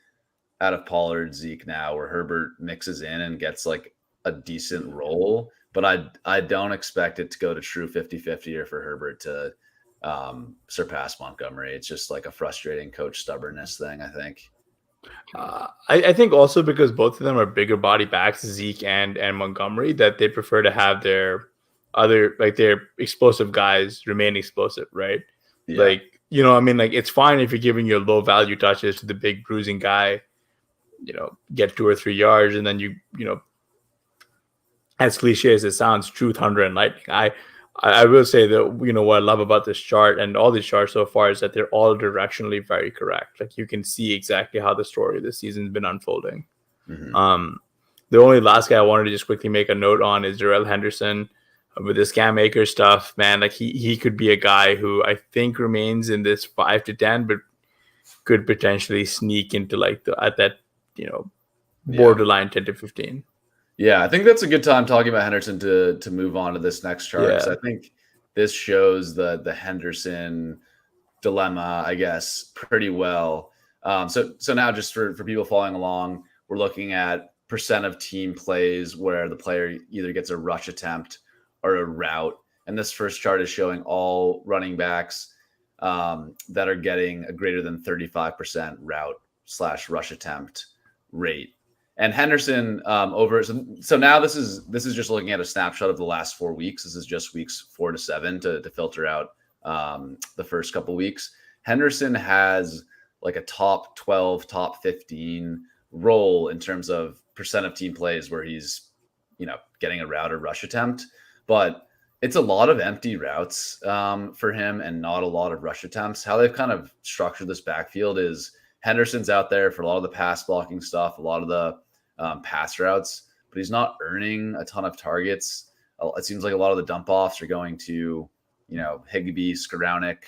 out of Pollard, Zeke now, where Herbert mixes in and gets like a decent role, but I don't expect it to go to true 50-50 or for Herbert to surpass Montgomery. It's just like a frustrating coach stubbornness thing, I think.
I think also because both of them are bigger body backs, Zeke and Montgomery, that they prefer to have their their explosive guys remain explosive, right?
Yeah.
Like, I mean, like it's fine if you're giving your low value touches to the big bruising guy, get 2 or 3 yards, and then as cliche as it sounds, true thunder and lightning. I will say that what I love about this chart and all these charts so far is that they're all directionally very correct. Like you can see exactly how the story of this season's been unfolding.
Mm-hmm.
The only last guy I wanted to just quickly make a note on is Darrell Henderson with this Cam Akers stuff. Man, like he could be a guy who I think remains in this 5 to 10, but could potentially sneak into like at that borderline 10 to 15.
Yeah, I think that's a good time talking about Henderson to move on to this next chart, because I think this shows the Henderson dilemma, I guess, pretty well. So now just for people following along, we're looking at percent of team plays where the player either gets a rush attempt or a route. And this first chart is showing all running backs that are getting a greater than 35% route/rush attempt rate. And Henderson so now this is just looking at a snapshot of the last 4 weeks. This is just weeks 4 to 7 to filter out the first couple weeks. Henderson has like a top 12, top 15 role in terms of percent of team plays where he's getting a route or rush attempt, but it's a lot of empty routes for him and not a lot of rush attempts. How they've kind of structured this backfield is Henderson's out there for a lot of the pass blocking stuff, a lot of the pass routes, but he's not earning a ton of targets. It seems like a lot of the dump offs are going to, Higbee, Skoranek,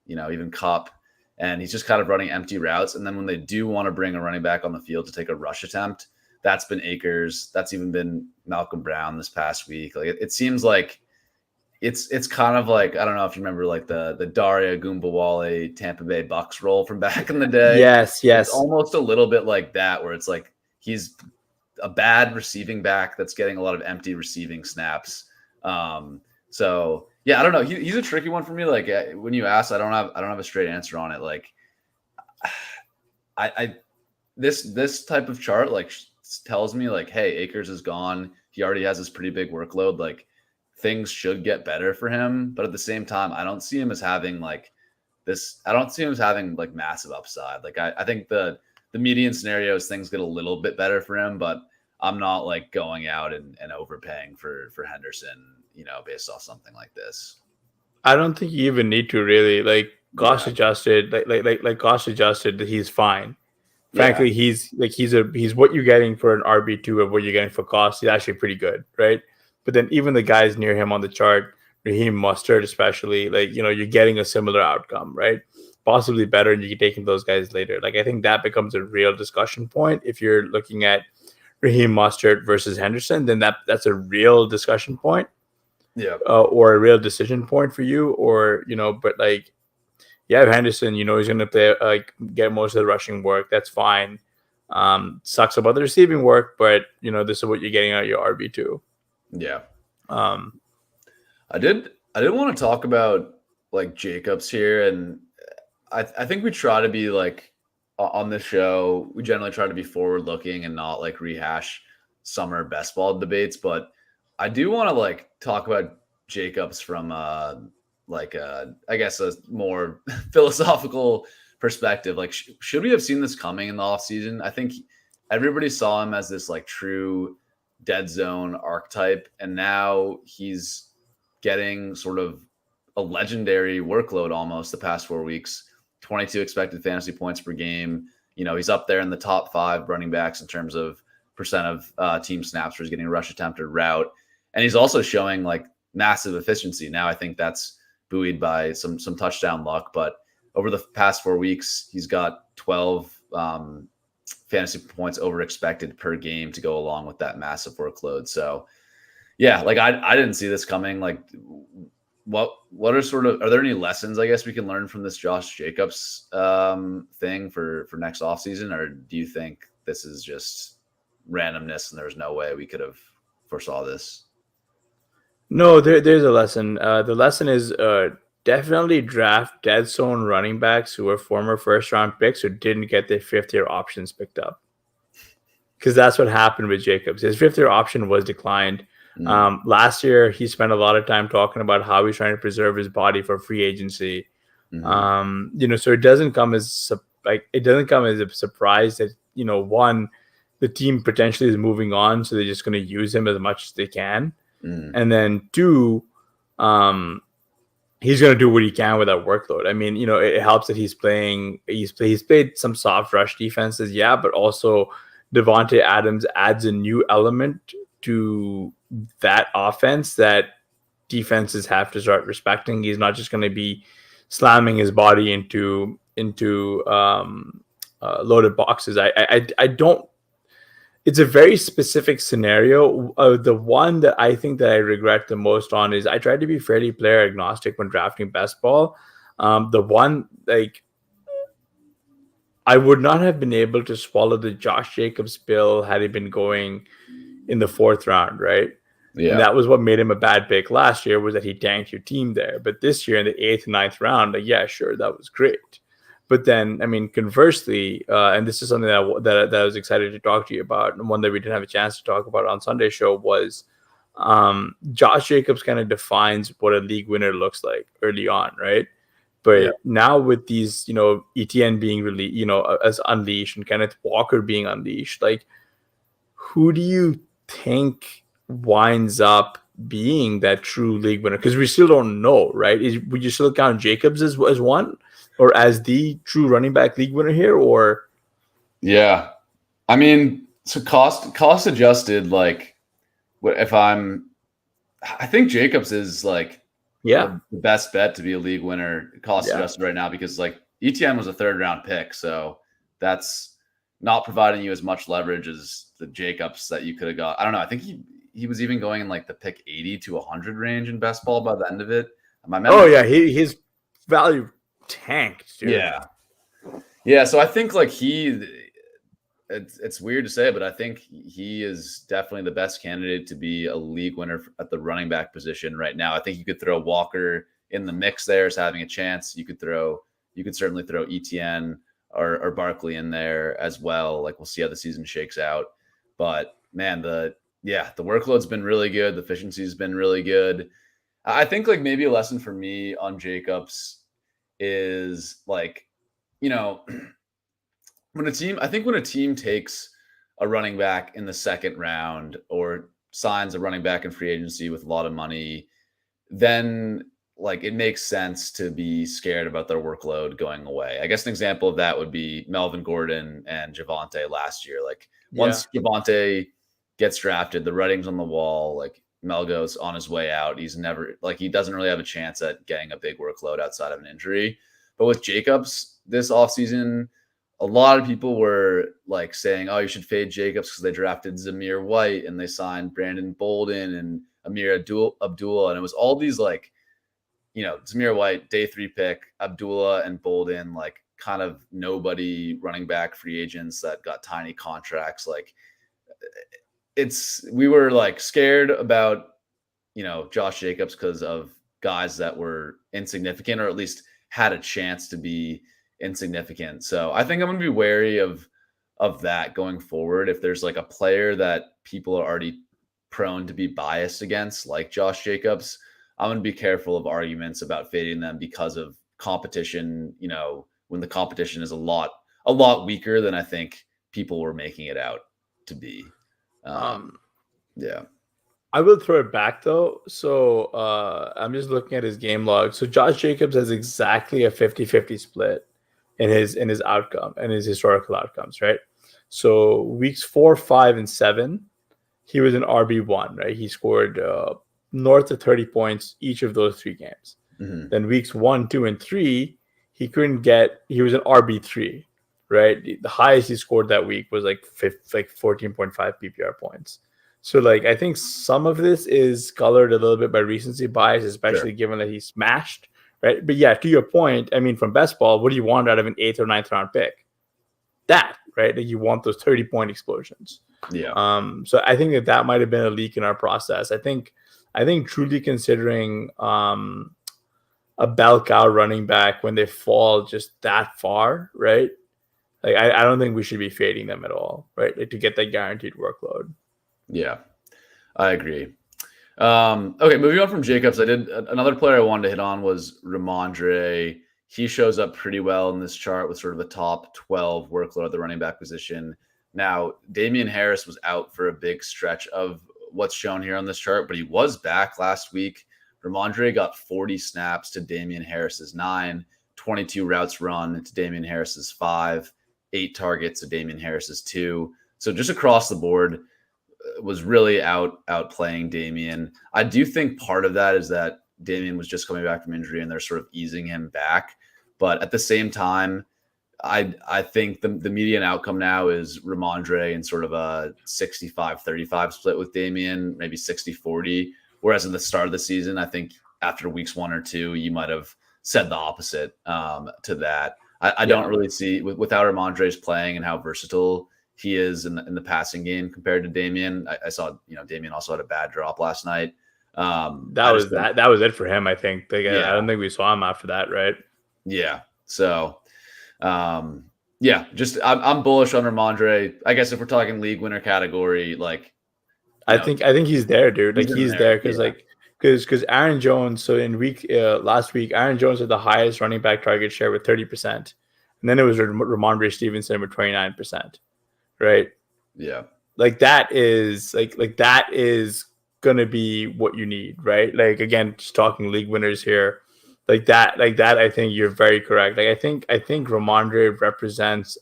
even Kupp, and he's just kind of running empty routes. And then when they do want to bring a running back on the field to take a rush attempt, that's been Akers. That's even been Malcolm Brown this past week. Like it seems like it's kind of like, I don't know if you remember like the Daria Gumbawale Tampa Bay Bucks role from back in the day.
Yes.
It's almost a little bit like that, where it's like he's a bad receiving back that's getting a lot of empty receiving snaps. So yeah, I don't know. He's a tricky one for me. Like when you ask, I don't have a straight answer on it. Like this type of chart like tells me like, hey, Akers is gone. He already has this pretty big workload. Like things should get better for him, but at the same time, I don't see him as having like this. I don't see him as having like massive upside. Like I think the median scenario is things get a little bit better for him, but I'm not like going out and overpaying for Henderson, based off something like this.
I don't think you even need to really like cost adjusted, like cost adjusted. He's fine. Frankly, he's what you're getting for an RB2 of what you're getting for cost. He's actually pretty good, right? But then even the guys near him on the chart, Raheem Mostert especially, like you're getting a similar outcome, right? Possibly better, and you can take those guys later. Like I think that becomes a real discussion point if you're looking at Raheem Mostert versus Henderson. Then that's a real discussion point, or a real decision point for you, or But like, Henderson, he's going to play get most of the rushing work. That's fine. Sucks about the receiving work, but this is what you're getting out of your RB2.
Yeah. I did want to talk about like Jacobs here, and I think we try to be like on this show, we generally try to be forward looking and not like rehash summer best ball debates, but I do want to like talk about Jacobs from I guess a more philosophical perspective. Like should we have seen this coming in the offseason? I think everybody saw him as this like true dead zone archetype, and now he's getting sort of a legendary workload almost the past 4 weeks. 22 expected fantasy points per game. He's up there in the top 5 running backs in terms of percent of team snaps where he's getting a rush attempt or route, and he's also showing like massive efficiency. Now I think that's buoyed by some touchdown luck, but over the past 4 weeks he's got 12 fantasy points over expected per game to go along with that massive workload. So yeah, like I didn't see this coming. Like what are there any lessons I guess we can learn from this Josh Jacobs thing for next offseason, or do you think this is just randomness and there's no way we could have foresaw this?
No, there's a lesson. The lesson is definitely draft dead zone running backs who were former first round picks who didn't get their 5th-year options picked up. Because that's what happened with Jacobs. His 5th-year option was declined. Last year, he spent a lot of time talking about how he's trying to preserve his body for free agency. So it doesn't come as a surprise that, one, the team potentially is moving on, so they're just going to use him as much as they can. And then 2, he's going to do what he can with that workload. I mean, it helps that he's played some soft rush defenses, but also Devontae Adams adds a new element to that offense that defenses have to start respecting. He's not just going to be slamming his body into loaded boxes. I don't. It's a very specific scenario. The one that I think that I regret the most on is I tried to be fairly player agnostic when drafting best ball. The one, I would not have been able to swallow the Josh Jacobs pill had he been going in the 4th round, right? Yeah. And that was what made him a bad pick last year, was that he tanked your team there. But this year in the 8th and 9th round, sure, that was great. But then, I mean, conversely, and this is something that I was excited to talk to you about, and one that we didn't have a chance to talk about on Sunday's show, was Josh Jacobs kind of defines what a league winner looks like early on, right? But now with these, ETN being really, as unleashed, and Kenneth Walker being unleashed, who do you think winds up being that true league winner? Because we still don't know, right? Would you still count Jacobs as one, or as the true running back league winner here, or?
Yeah, I mean, so cost adjusted, I think Jacobs is the best bet to be a league winner cost adjusted right now, because ETN was a 3rd round pick, so that's not providing you as much leverage as the Jacobs that you could have got. I don't know. I think he was even going in the pick 80 to 100 range in best ball by the end of it.
His value tanked, dude.
Yeah. So I think it's weird to say, but I think he is definitely the best candidate to be a league winner at the running back position right now. I think you could throw Walker in the mix there as having a chance. You could certainly throw ETN or Barkley in there as well. We'll see how the season shakes out. But man, the workload's been really good. The efficiency's been really good. I think maybe a lesson for me on Jacobs is when a team takes a running back in the 2nd round or signs a running back in free agency with a lot of money, then it makes sense to be scared about their workload going away. I guess an example of that would be Melvin Gordon and Javonte last year. Once Javonte gets drafted, the writing's on the wall. Melgo's on his way out. He's never he doesn't really have a chance at getting a big workload outside of an injury. But with Jacobs this offseason, a lot of people were saying, oh, you should fade Jacobs because they drafted Zamir White and they signed Brandon Bolden and Amir Abdullah. And it was all these Zamir White, day 3 pick, Abdullah and Bolden, kind of nobody running back free agents that got tiny contracts. We were scared about, Josh Jacobs because of guys that were insignificant, or at least had a chance to be insignificant. So I think I'm going to be wary of that going forward. If there's a player that people are already prone to be biased against, like Josh Jacobs, I'm going to be careful of arguments about fading them because of competition, when the competition is a lot weaker than I think people were making it out to be.
I will throw it back though. So I'm just looking at his game log. So Josh Jacobs has exactly a 50-50 split in his outcome and his historical outcomes, right? So weeks 4, 5, and 7, he was an RB1, right? He scored north of 30 points each of those 3 games.
Mm-hmm.
Then weeks 1, 2, and 3, he was an RB3, right? The highest he scored that week was 14.5 PPR points. So I think some of this is colored a little bit by recency bias, especially given that he smashed, right? But to your point, I mean, from best ball, what do you want out of an 8th or 9th round pick? That, right? You want those 30-point explosions.
Yeah.
So I think that might have been a leak in our process. I think truly considering a bell cow running back when they fall just that far, right? Like I don't think we should be fading them at all, right? Like, to get that guaranteed workload.
Yeah, I agree. Okay, moving on from Jacobs, I did another player I wanted to hit on was Ramondre. He shows up pretty well in this chart with sort of a top 12 workload at the running back position. Now, Damian Harris was out for a big stretch of what's shown here on this chart, but he was back last week. Ramondre got 40 snaps to Damian Harris's 9, 22 routes run to Damian Harris's 5, 8 targets to Damian Harris's 2. So just across the board, was really outplaying Damian. I do think part of that is that Damian was just coming back from injury and they're sort of easing him back. But at the same time, I think the median outcome now is Ramondre in sort of a 65-35 split with Damian, maybe 60-40. Whereas at the start of the season, I think after weeks 1 or 2, you might have said the opposite to that. I don't really see without Ramondre's playing and how versatile he is in the passing game compared to Damian. I saw, Damian also had a bad drop last night.
That was it for him, I think. I don't think we saw him after that, right?
Yeah. So, just I'm bullish on Ramondre. I guess if we're talking league winner category, like
I think he's there, dude. Like he's there because Aaron Jones. So in last week, Aaron Jones had the highest running back target share with 30%, and then it was Ramondre Stevenson with 29%. Right.
Yeah.
Like that is that is gonna be what you need, right? Like again, just talking league winners here. Like that, I think you're very correct. Like I think Ramondre represents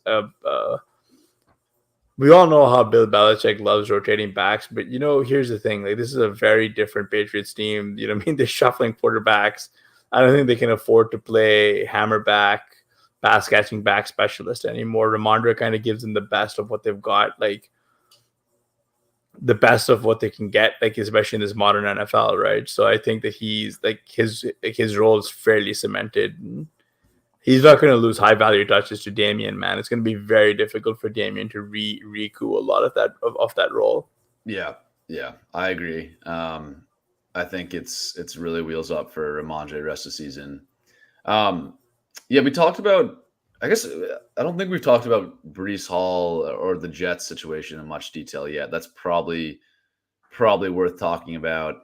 we all know how Bill Belichick loves rotating backs, but here's the thing. Like this is a very different Patriots team. You know what I mean? They're shuffling quarterbacks. I don't think they can afford to play hammerback, pass catching back specialist anymore. Ramondre kind of gives them the best of what they've got, like the best of what they can get, like especially in this modern NFL, right? So I think that he's like his role is fairly cemented. He's not going to lose high value touches to Damian, man. It's going to be very difficult for Damian to recoup a lot of that role.
Yeah, I agree. I think it's really wheels up for Ramondre rest of the season. We talked about, I guess, I don't think we've talked about Breece Hall or the Jets situation in much detail yet. That's probably worth talking about.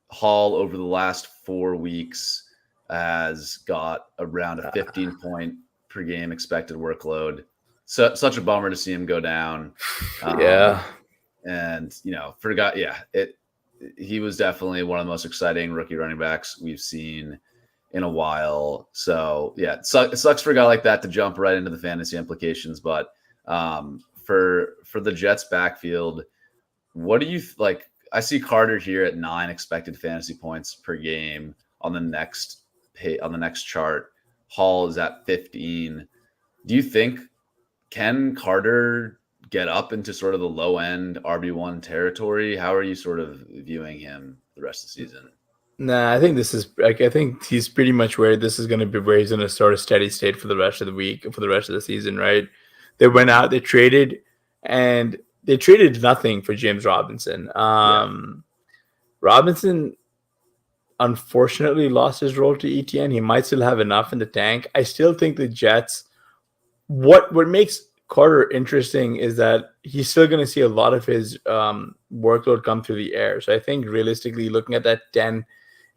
Hall over the last 4 weeks has got around a 15-point per game expected workload. So such a bummer to see him go down. And he was definitely one of the most exciting rookie running backs we've seen in a while. So it sucks for a guy like that to jump right into the fantasy implications. But for the Jets backfield, what do you like? I see Carter here at 9 expected fantasy points per game on the next chart. Hall is at 15. Do you think can Carter get up into sort of the low end RB1 territory? How are you sort of viewing him the rest of the season?
Nah, I think this is I think he's pretty much where this is going to be, where he's going to sort of steady state for the rest of the week, for the rest of the season, right? They went out, they traded nothing for James Robinson. Robinson unfortunately lost his role to ETN. He might still have enough in the tank. I still think the Jets, what makes Carter interesting is that he's still going to see a lot of his workload come through the air. So I think realistically, looking at that 10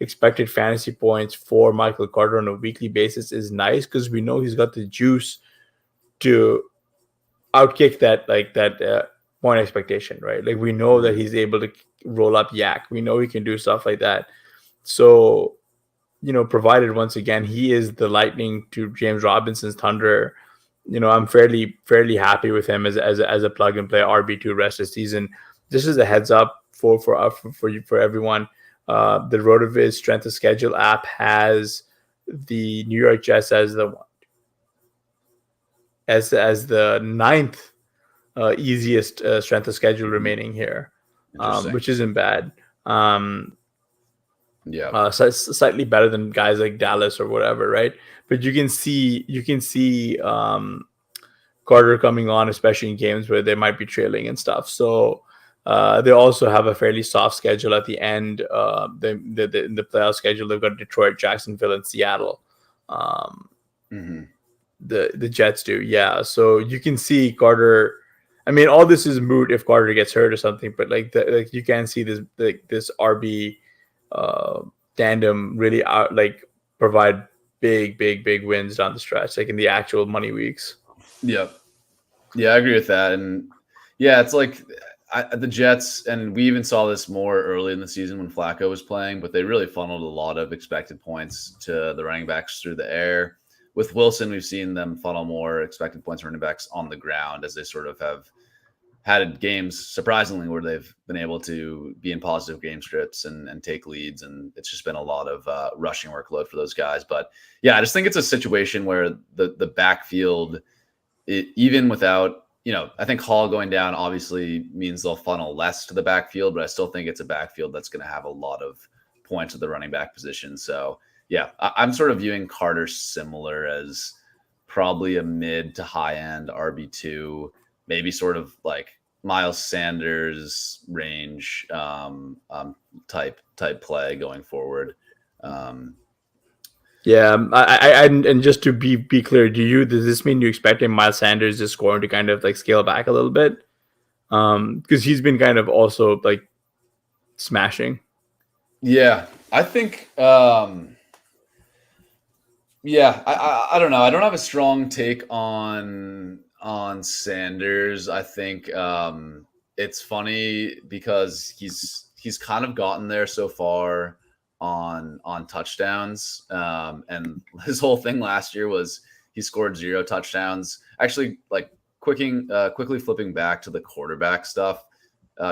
expected fantasy points for Michael Carter on a weekly basis is nice, because we know he's got the juice to outkick that point expectation, right? Like we know that he's able to roll up yak. We know he can do stuff like that. So, provided once again he is the lightning to James Robinson's thunder, I'm fairly happy with him as a plug and play RB2 rest of the season. This is a heads up for everyone. The RotoViz strength of schedule app has the New York Jets as the ninth easiest strength of schedule remaining here, which isn't bad. Slightly better than guys like Dallas or whatever, right? But you can see Carter coming on, especially in games where they might be trailing and stuff. So They also have a fairly soft schedule at the end. In the playoff schedule, they've got Detroit, Jacksonville, and Seattle.
Mm-hmm.
The Jets do, yeah. So you can see Carter. I mean, all this is moot if Carter gets hurt or something, but like you can see this RB tandem really provide big wins down the stretch, like in the actual money weeks.
Yep. Yeah, I agree with that. And yeah, it's like the Jets, and we even saw this more early in the season when Flacco was playing, but they really funneled a lot of expected points to the running backs through the air. With Wilson, we've seen them funnel more expected points running backs on the ground as they sort of have had games, surprisingly, where they've been able to be in positive game scripts and take leads. And it's just been a lot of rushing workload for those guys. But yeah, I just think it's a situation where the backfield, even without, I think Hall going down obviously means they'll funnel less to the backfield, but I still think it's a backfield that's going to have a lot of points at the running back position. So yeah, I'm sort of viewing Carter similar as probably a mid to high end RB2, maybe sort of like Miles Sanders range type play going forward.
Yeah, and just to be clear, does this mean you expecting Miles Sanders' to score to kind of like scale back a little bit? Because he's been kind of also like smashing.
Yeah, I think. Yeah, I don't know. I don't have a strong take on Sanders. I think it's funny because he's kind of gotten there so far on touchdowns. And his whole thing last year was he scored 0 touchdowns. Actually, like quickly flipping back to the quarterback stuff.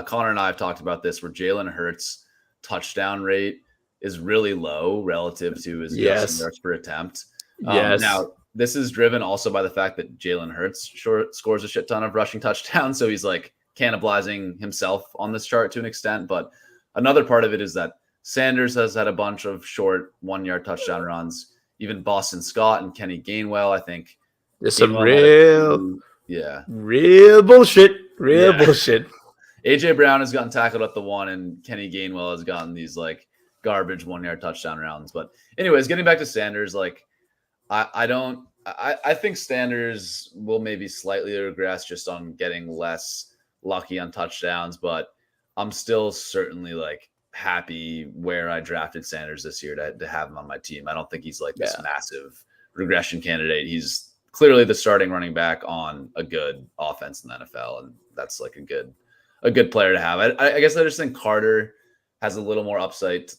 Connor and I have talked about this, where Jalen Hurts' touchdown rate is really low relative to his yards per attempt. Now, this is driven also by the fact that Jalen Hurts scores a shit ton of rushing touchdowns. So he's like cannibalizing himself on this chart to an extent. But another part of it is that Sanders has had a bunch of short 1-yard touchdown runs. Even Boston Scott and Kenny Gainwell, I think.
There's some real bullshit. Bullshit.
AJ Brown has gotten tackled at the 1, and Kenny Gainwell has gotten these like garbage 1-yard touchdown rounds. But anyways, getting back to Sanders, like I think Sanders will maybe slightly regress just on getting less lucky on touchdowns, but I'm still certainly like happy where I drafted Sanders this year to have him on my team. I don't think he's like this massive regression candidate. He's clearly the starting running back on a good offense in the NFL, and that's like a good player to have. I guess I just think Carter has a little more upside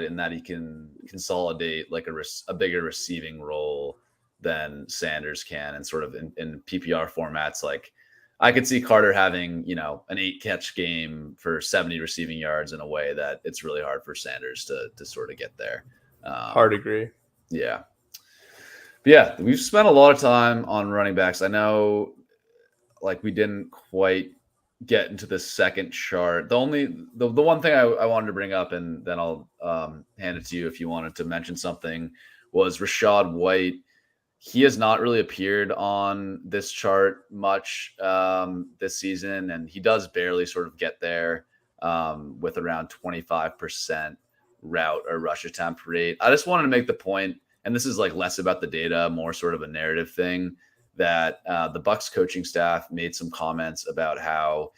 in that he can consolidate like a bigger receiving role than Sanders can, and sort of in PPR formats. Like I could see Carter having, an 8-catch game for 70 receiving yards in a way that it's really hard for Sanders to sort of get there.
Hard agree.
Yeah. But yeah, we've spent a lot of time on running backs. I know like we didn't quite get into the second chart. The one thing I wanted to bring up, and then I'll hand it to you if you wanted to mention something, was Rachaad White. He has not really appeared on this chart much this season, and he does barely sort of get there with around 25% route or rush attempt rate. I just wanted to make the point, and this is like less about the data, more sort of a narrative thing, that the Bucs coaching staff made some comments about how,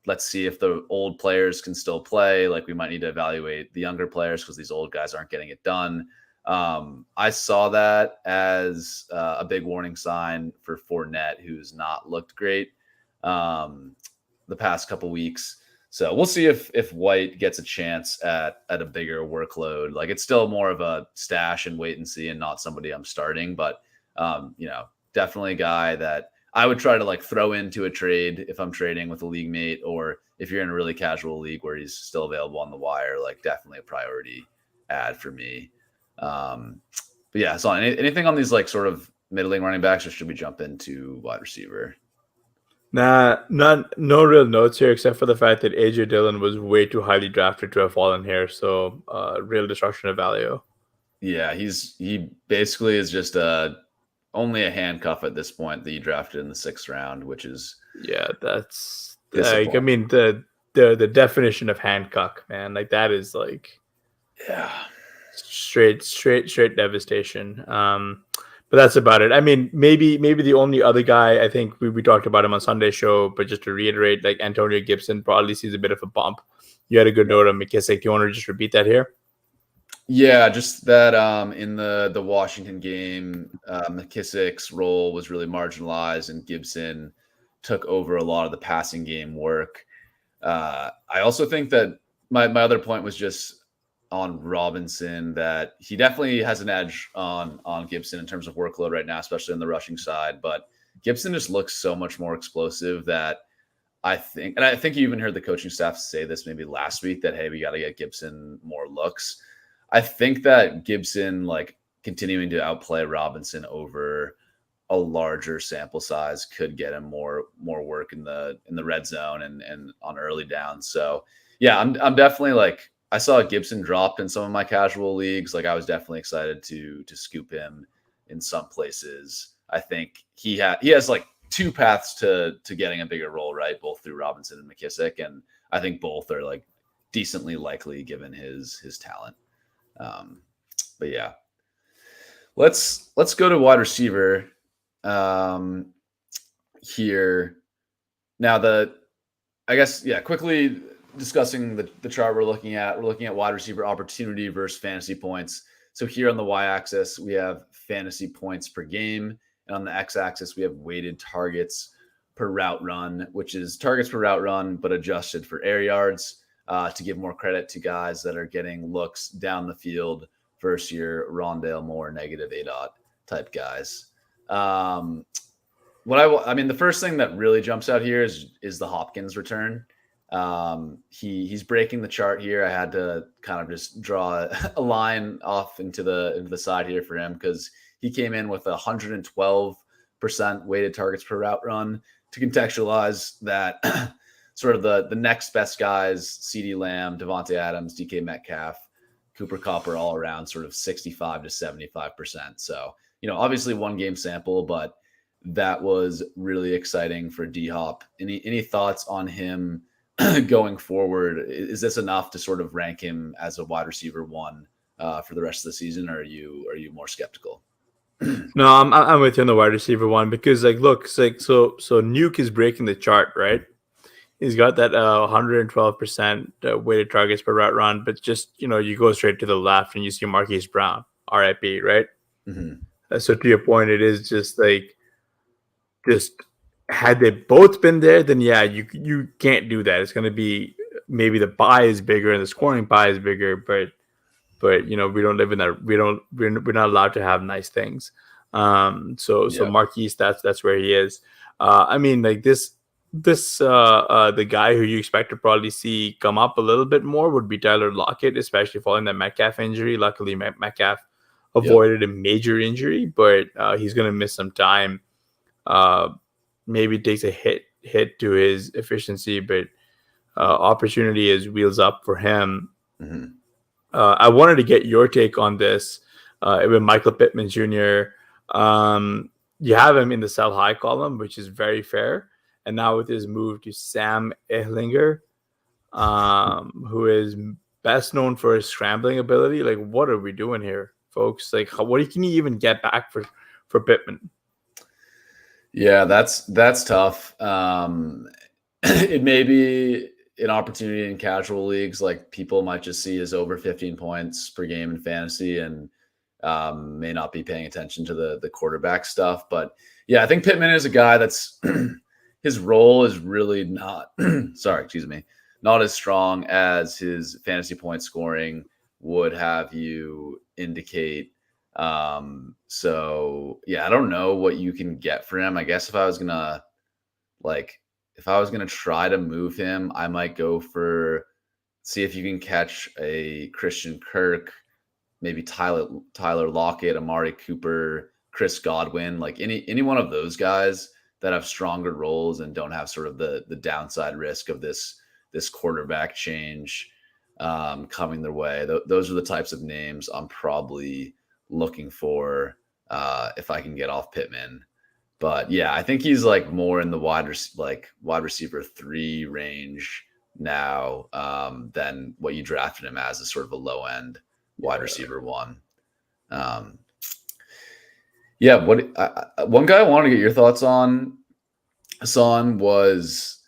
let's see if the old players can still play. Like we might need to evaluate the younger players because these old guys aren't getting it done. I saw that as a big warning sign for Fournette, who's not looked great the past couple weeks. So we'll see if White gets a chance at a bigger workload. Like it's still more of a stash and wait and see, and not somebody I'm starting, but definitely a guy that I would try to like throw into a trade if I'm trading with a league mate, or if you're in a really casual league where he's still available on the wire, like definitely a priority add for me. But yeah, so anything on these like sort of middling running backs, or should we jump into wide receiver?
No real notes here except for the fact that AJ Dillon was way too highly drafted to have fallen here. So real destruction of value.
Yeah, he basically is just only a handcuff at this point that you drafted in the 6th round, which is
that's like, I mean, the definition of handcuff, man. Like that is like
Yeah.
straight devastation. But that's about it. I mean, maybe the only other guy, I think we talked about him on Sunday show, but just to reiterate, like Antonio Gibson probably sees a bit of a bump. You had a good note on McKissick. Do you want to just repeat that here?
Yeah, just that in the Washington game, McKissick's role was really marginalized, and Gibson took over a lot of the passing game work. I also think that my other point was just on Robinson, that he definitely has an edge on Gibson in terms of workload right now, especially on the rushing side. But Gibson just looks so much more explosive that I think, and I think you even heard the coaching staff say this maybe last week, that, hey, we got to get Gibson more looks. I think that Gibson, like, continuing to outplay Robinson over a larger sample size could get him more work in the red zone and on early downs. So yeah, I'm definitely, like, I saw Gibson dropped in some of my casual leagues. Like, I was definitely excited to scoop him in some places. I think he has like two paths to getting a bigger role, right? Both through Robinson and McKissick, and I think both are like decently likely given his talent. But yeah, let's go to wide receiver here. Now I guess, yeah, quickly discussing the chart we're looking at wide receiver opportunity versus fantasy points. So here on the y-axis, we have fantasy points per game, and on the x-axis, we have weighted targets per route run, which is targets per route run, but adjusted for air yards, to give more credit to guys that are getting looks down the field versus your Rondale Moore negative ADOT type guys. I mean, the first thing that really jumps out here is the Hopkins return. He's breaking the chart here. I had to kind of just draw a line off into the side here for him, because he came in with 112% weighted targets per route run. To contextualize that, sort of the next best guys, CeeDee Lamb, Devontae Adams, DK Metcalf, Cooper Kupp, are all around sort of 65 to 75%. So, obviously one game sample, but that was really exciting for D-Hop. Any thoughts on him going forward? Is this enough to sort of rank him as a wide receiver one for the rest of the season, or are you more skeptical?
No, I'm with you on the wide receiver one, because like, look, it's like, so Nuke is breaking the chart, right? He's got that 112% weighted targets per route run, but just, you go straight to the left and you see Marquise Brown, RIP, right?
Mm-hmm.
So to your point, it is just like, had they both been there, then yeah, you can't do that. It's going to be, maybe the pie is bigger and the scoring pie is bigger, but we don't live in that. We're not allowed to have nice things. So Marquise, that's where he is. I mean, like the guy who you expect to probably see come up a little bit more would be Tyler Lockett, especially following that Metcalf injury. Luckily, Metcalf avoided a major injury, but he's going to miss some time. Maybe takes a hit to his efficiency, but opportunity is wheels up for him.
Mm-hmm.
I wanted to get your take on this. With Michael Pittman Jr., you have him in the sell high column, which is very fair. And now with his move to Sam Ehlinger, who is best known for his scrambling ability, like, what are we doing here, folks? Like, what can you even get back for Pittman?
Yeah, that's tough. It may be an opportunity in casual leagues. Like, people might just see his over 15 points per game in fantasy and may not be paying attention to the quarterback stuff. But yeah, I think Pittman is a guy that's his role is really not not as strong as his fantasy point scoring would have you indicate. So yeah, I don't know what you can get for him. I guess if I was gonna try to move him, I might go for, see if you can catch a Christian Kirk, maybe Tyler Lockett, Amari Cooper, Chris Godwin, like any one of those guys that have stronger roles and don't have sort of the downside risk of this quarterback change coming their way. Those are the types of names I'm probably looking for if I can get off Pittman. But yeah, I think he's like more in the wide receiver 3 range now than what you drafted him as sort of a low end wide receiver one. Yeah, one guy I wanted to get your thoughts on, Hasan, was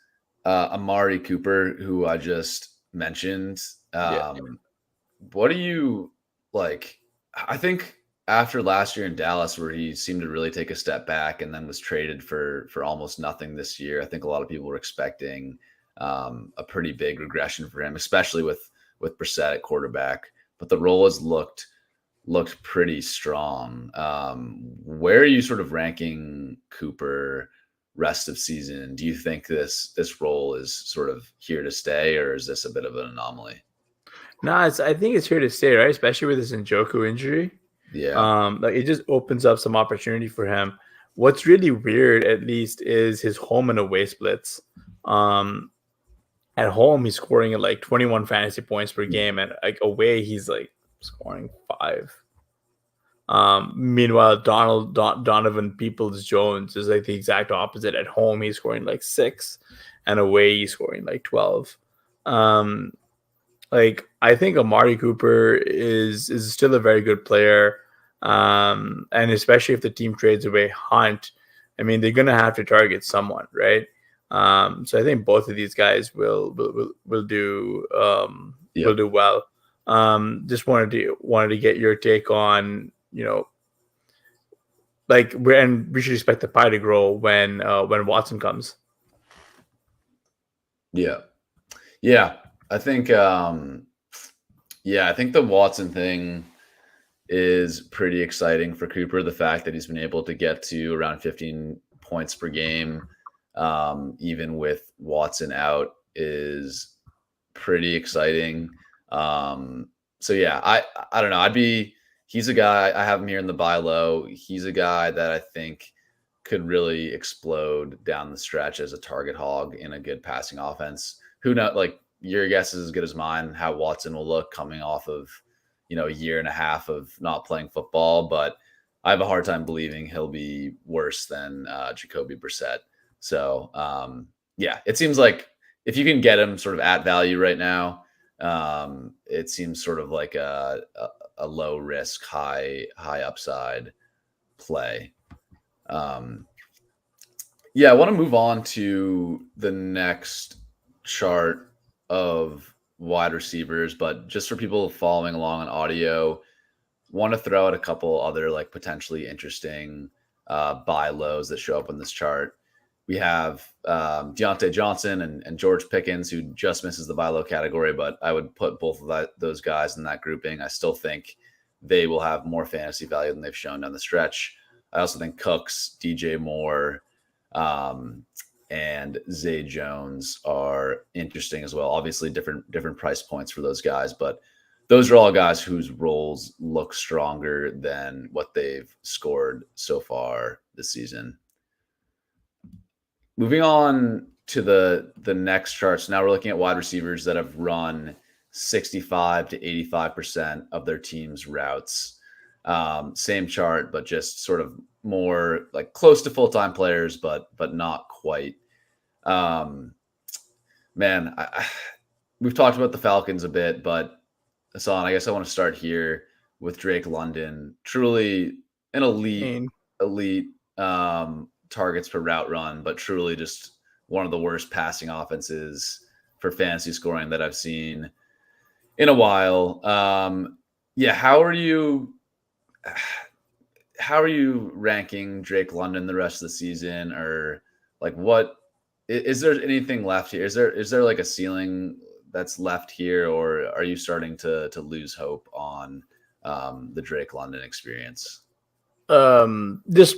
Amari Cooper, who I just mentioned. What do you like? I think after last year in Dallas, where he seemed to really take a step back and then was traded for almost nothing this year, I think a lot of people were expecting a pretty big regression for him, especially with Brissett at quarterback. But the role has looked pretty strong. Where are you sort of ranking Cooper rest of season? Do you think this role is sort of here to stay, or is this a bit of an anomaly?
No, I think it's here to stay, right? Especially with this Njoku injury.
Yeah.
Like it just opens up some opportunity for him. What's really weird, at least, is his home and away splits. At home, he's scoring at like 21 fantasy points per game, and like away, he's like scoring 5. Meanwhile, Donovan Peoples Jones is like the exact opposite. At home, he's scoring like 6, and away, he's scoring like 12. Like I think Amari Cooper is still a very good player, and especially if the team trades away Hunt, I mean they're gonna have to target someone, right? So I think both of these guys will do will do well. Just wanted to get your take on, like we should expect the pie to grow when Watson comes.
Yeah. I think I think the Watson thing is pretty exciting for Cooper. The fact that he's been able to get to around 15 points per game, even with Watson out, is pretty exciting. So yeah, I don't know. He's a guy, I have him here in the buy low. He's a guy that I think could really explode down the stretch as a target hog in a good passing offense. Who knows? Like, your guess is as good as mine how Watson will look coming off of, a year and a half of not playing football. But I have a hard time believing he'll be worse than Jacoby Brissett. So it seems like if you can get him sort of at value right now, it seems sort of like a low risk, high upside play. I want to move on to the next chart of wide receivers, but just for people following along on audio, want to throw out a couple other like potentially interesting buy lows that show up on this chart. We have Deontay Johnson and George Pickens, who just misses the buy low category, but I would put both of those guys in that grouping. I still think they will have more fantasy value than they've shown down the stretch. I also think Cooks, DJ Moore, and Zay Jones are interesting as well. Obviously, different price points for those guys, but those are all guys whose roles look stronger than what they've scored so far this season. Moving on to the next charts. Now we're looking at wide receivers that have run 65 to 85% of their team's routes. Same chart, but just sort of more like close to full-time players, but not quite. We've talked about the Falcons a bit, but Hasan, I guess I want to start here with Drake London. Truly an elite targets per route run, but truly just one of the worst passing offenses for fantasy scoring that I've seen in a while. How are you ranking Drake London the rest of the season? Or like, what is there anything left here? Is there like a ceiling that's left here, or are you starting to lose hope on the Drake London experience?
I guess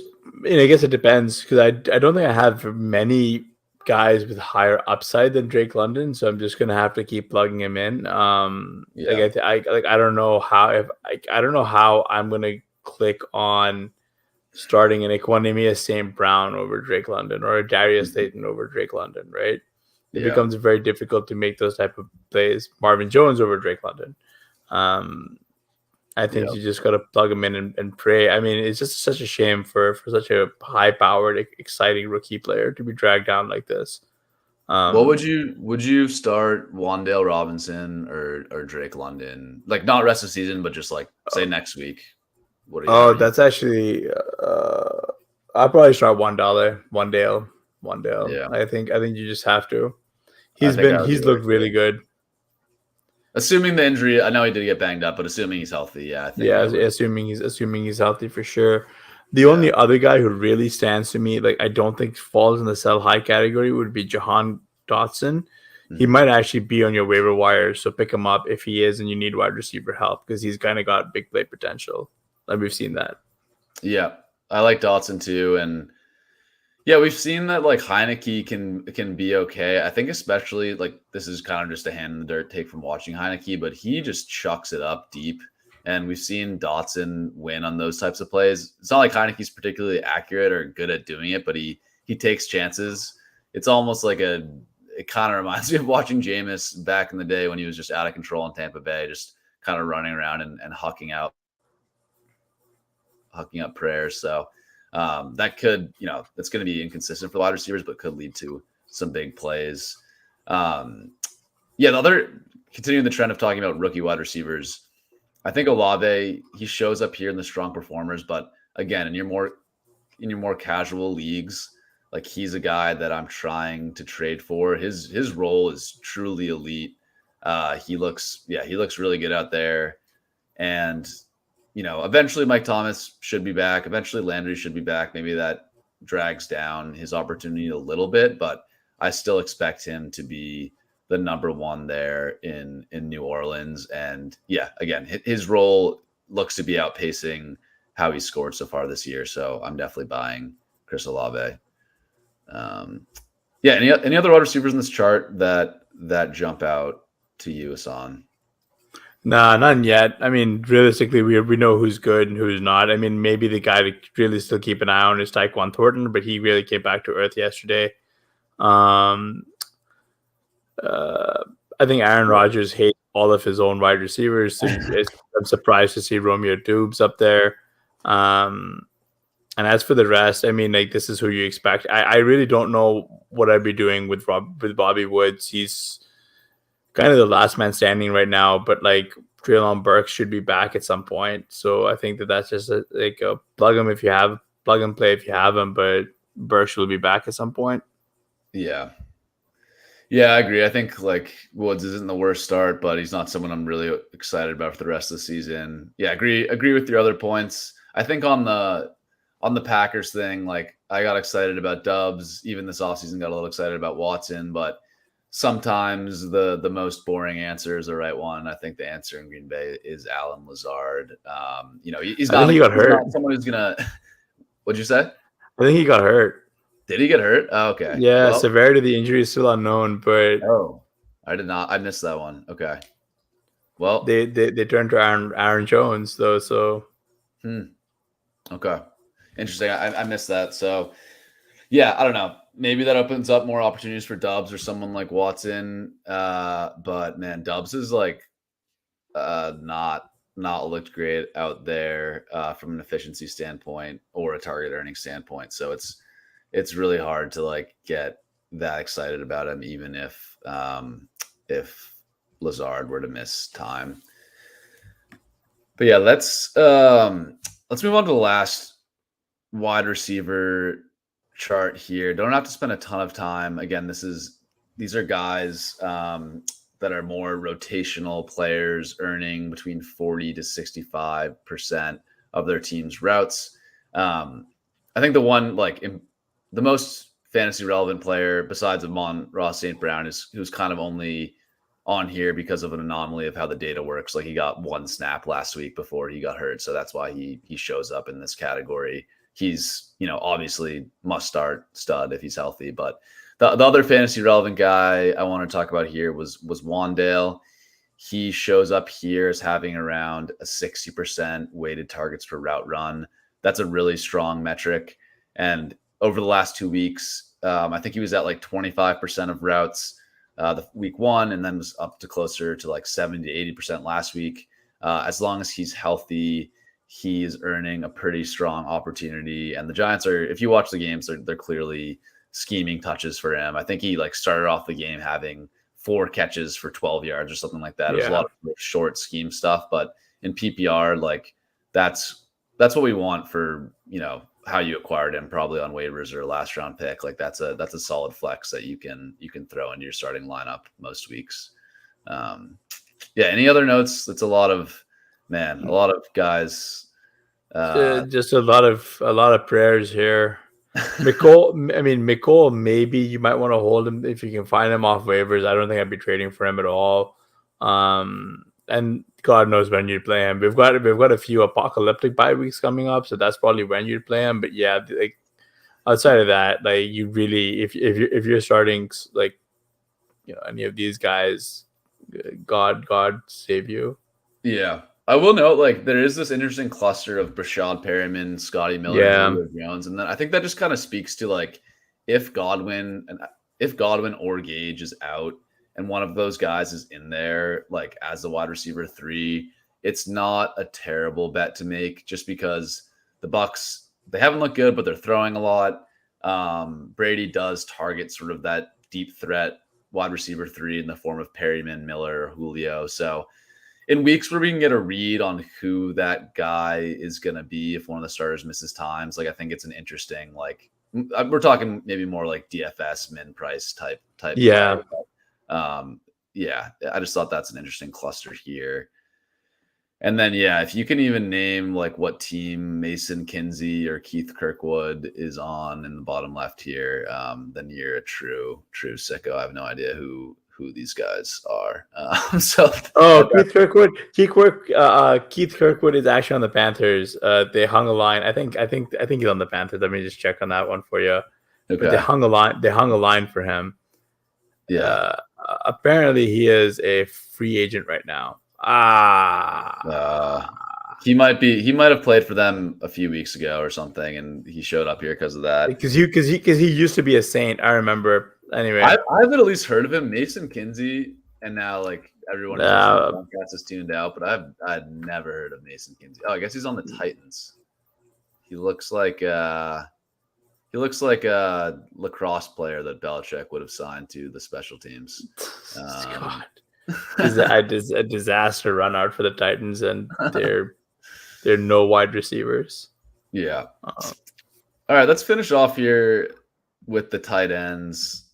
it depends, because I don't think I have many guys with higher upside than Drake London, so I'm just gonna have to keep plugging him in. I don't know how I'm gonna click on starting an Equanimeous St. Brown over Drake London or a Darius Slayton over Drake London, right? It becomes very difficult to make those type of plays. Marvin Jones over Drake London. I think you just got to plug him in and pray. I mean, it's just such a shame for such a high-powered, exciting rookie player to be dragged down like this.
What would you start Wandale Robinson or Drake London? Like not rest of the season, but just like say next week. What do you?
Oh, that's actually. I'll probably start Wandale.
Yeah,
I think you just have to.
I think I would
He's
do
looked
it
really
too.
good.
Assuming the injury, I know he did get banged up, but assuming he's healthy, yeah, I think
Yeah,
I would.
assuming he's healthy for sure. The
Yeah.
only other guy who really stands to me, like I don't think falls in the sell high category, would be Jahan Dotson. He
Mhm.
might actually be on your waiver wire, so pick him up if he is, and you need wide receiver help because he's kind of got big play potential. Like we've seen that.
Yeah, I like Dotson too, and yeah, we've seen that like Heineke can be okay. I think especially like this is kind of just a hand in the dirt take from watching Heineke, but he just chucks it up deep. And we've seen Dotson win on those types of plays. It's not like Heineke's particularly accurate or good at doing it, but he takes chances. It's almost like it kind of reminds me of watching Jameis back in the day when he was just out of control in Tampa Bay, just kind of running around and hucking up prayers. So that could, that's going to be inconsistent for the wide receivers, but could lead to some big plays. Yeah, the other continuing the trend of talking about rookie wide receivers, I think Olave, he shows up here in the strong performers, but again, in your more casual leagues, like he's a guy that I'm trying to trade for. His role is truly elite. He looks really good out there. And eventually Mike Thomas should be back. Eventually Landry should be back. Maybe that drags down his opportunity a little bit, but I still expect him to be the number one there in New Orleans. And yeah, again, his role looks to be outpacing how he scored so far this year. So I'm definitely buying Chris Olave. Yeah. Any other wide receivers in this chart that jump out to you, Hasan?
Nah, none yet. I mean, realistically, we know who's good and who's not. I mean, maybe the guy to really still keep an eye on is Tyquan Thornton, but he really came back to earth yesterday. Um, uh, I think Aaron
Yeah.
Rodgers hates all of his own wide receivers, so I'm surprised to see Romeo Dubes up there. Um, and as for the rest, I mean, like this is who you expect. I really don't know what I'd be doing with Bobby Woods. He's kind of the last man standing right now, but like Treylon Burks should be back at some point. So I think that's just like a plug him if you have plug and play if you have him, but Burks will be back at some point.
Yeah. Yeah, I agree. I think like Woods isn't the worst start, but he's not someone I'm really excited about for the rest of the season. Yeah, agree with your other points. I think on the Packers thing, like I got excited about Dubs, even this offseason got a little excited about Watson, but sometimes the most boring answer is the right one. I think the answer in Green Bay is Alan Lazard. He's
I think
not
he got
he's
hurt.
not someone who's gonna what'd you say?
I think he got hurt.
Did he get hurt? Oh, okay.
Yeah,
Well,
severity of the injury is still unknown, but
oh, I did not. I missed that one. Okay. Well,
they turned to Aaron Jones though, so
okay. Interesting. I missed that. So, yeah, I don't know. Maybe that opens up more opportunities for Dubs or someone like Watson. But man, Dubs is like not looked great out there from an efficiency standpoint or a target earning standpoint. So it's really hard to like get that excited about him, even if Lazard were to miss time. But yeah, let's move on to the last wide receiver chart here. Don't have to spend a ton of time. Again, these are guys that are more rotational players earning between 40 to 65% of their team's routes. I think the one the most fantasy relevant player besides Amon-Ra St. Brown is who's kind of only on here because of an anomaly of how the data works. Like he got one snap last week before he got hurt. So that's why he shows up in this category. He's, obviously must start stud if he's healthy. But the other fantasy relevant guy I want to talk about here was Wandale. He shows up here as having around a 60% weighted targets per route run. That's a really strong metric. And over the last 2 weeks, I think he was at like 25% of routes the week one, and then was up to closer to like 70 to 80% last week. As long as he's healthy, he is earning a pretty strong opportunity. And the Giants are, if you watch the games, they're clearly scheming touches for him. I think he like started off the game having 4 catches for 12 yards or something like that. It was a lot of like, short scheme stuff, but in PPR, like that's what we want for, how you acquired him, probably on waivers or a last round pick. Like that's a solid flex that you can throw into your starting lineup most weeks. Any other notes? It's a lot of guys.
Just a lot of prayers here. Nicole, maybe you might want to hold him if you can find him off waivers. I don't think I'd be trading for him at all. And God knows when you'd play him. We've got a few apocalyptic bye weeks coming up, so that's probably when you'd play him. But yeah, like outside of that, like you really, if you're starting like any of these guys, God save you.
Yeah. I will note, like, there is this interesting cluster of Brashad Perriman, Scotty Miller, and Julio Jones, and then I think that just kind of speaks to like if Godwin or Gage is out, and one of those guys is in there, like as the wide receiver 3, it's not a terrible bet to make, just because the Bucs, they haven't looked good, but they're throwing a lot. Brady does target sort of that deep threat wide receiver 3 in the form of Perriman, Miller, or Julio. So in weeks where we can get a read on who that guy is going to be, if one of the starters misses times, like I think it's an interesting, like we're talking maybe more like DFS min price type.
Yeah.
Play. I just thought that's an interesting cluster here. And then, if you can even name like what team Mason Kinsey or Keith Kirkwood is on in the bottom left here, then you're a true sicko. I have no idea who these guys are.
Keith Kirkwood is actually on the Panthers. They hung a line. I think he's on the Panthers. Let me just check on that one for you. Okay. But they hung a line for him.
Yeah.
Apparently he is a free agent right now.
He might have played for them a few weeks ago or something, and he showed up here because of that.
Because he used to be a Saint. I remember. Anyway,
I've at least heard of him, Mason Kinsey, and now like everyone who's listening to the podcast is tuned out. But I'd never heard of Mason Kinsey. Oh, I guess he's on the Titans. He looks like a lacrosse player that Belichick would have signed to the special teams.
God. A disaster run out for the Titans, and they're no wide receivers.
Yeah. All right, let's finish off here with the tight ends.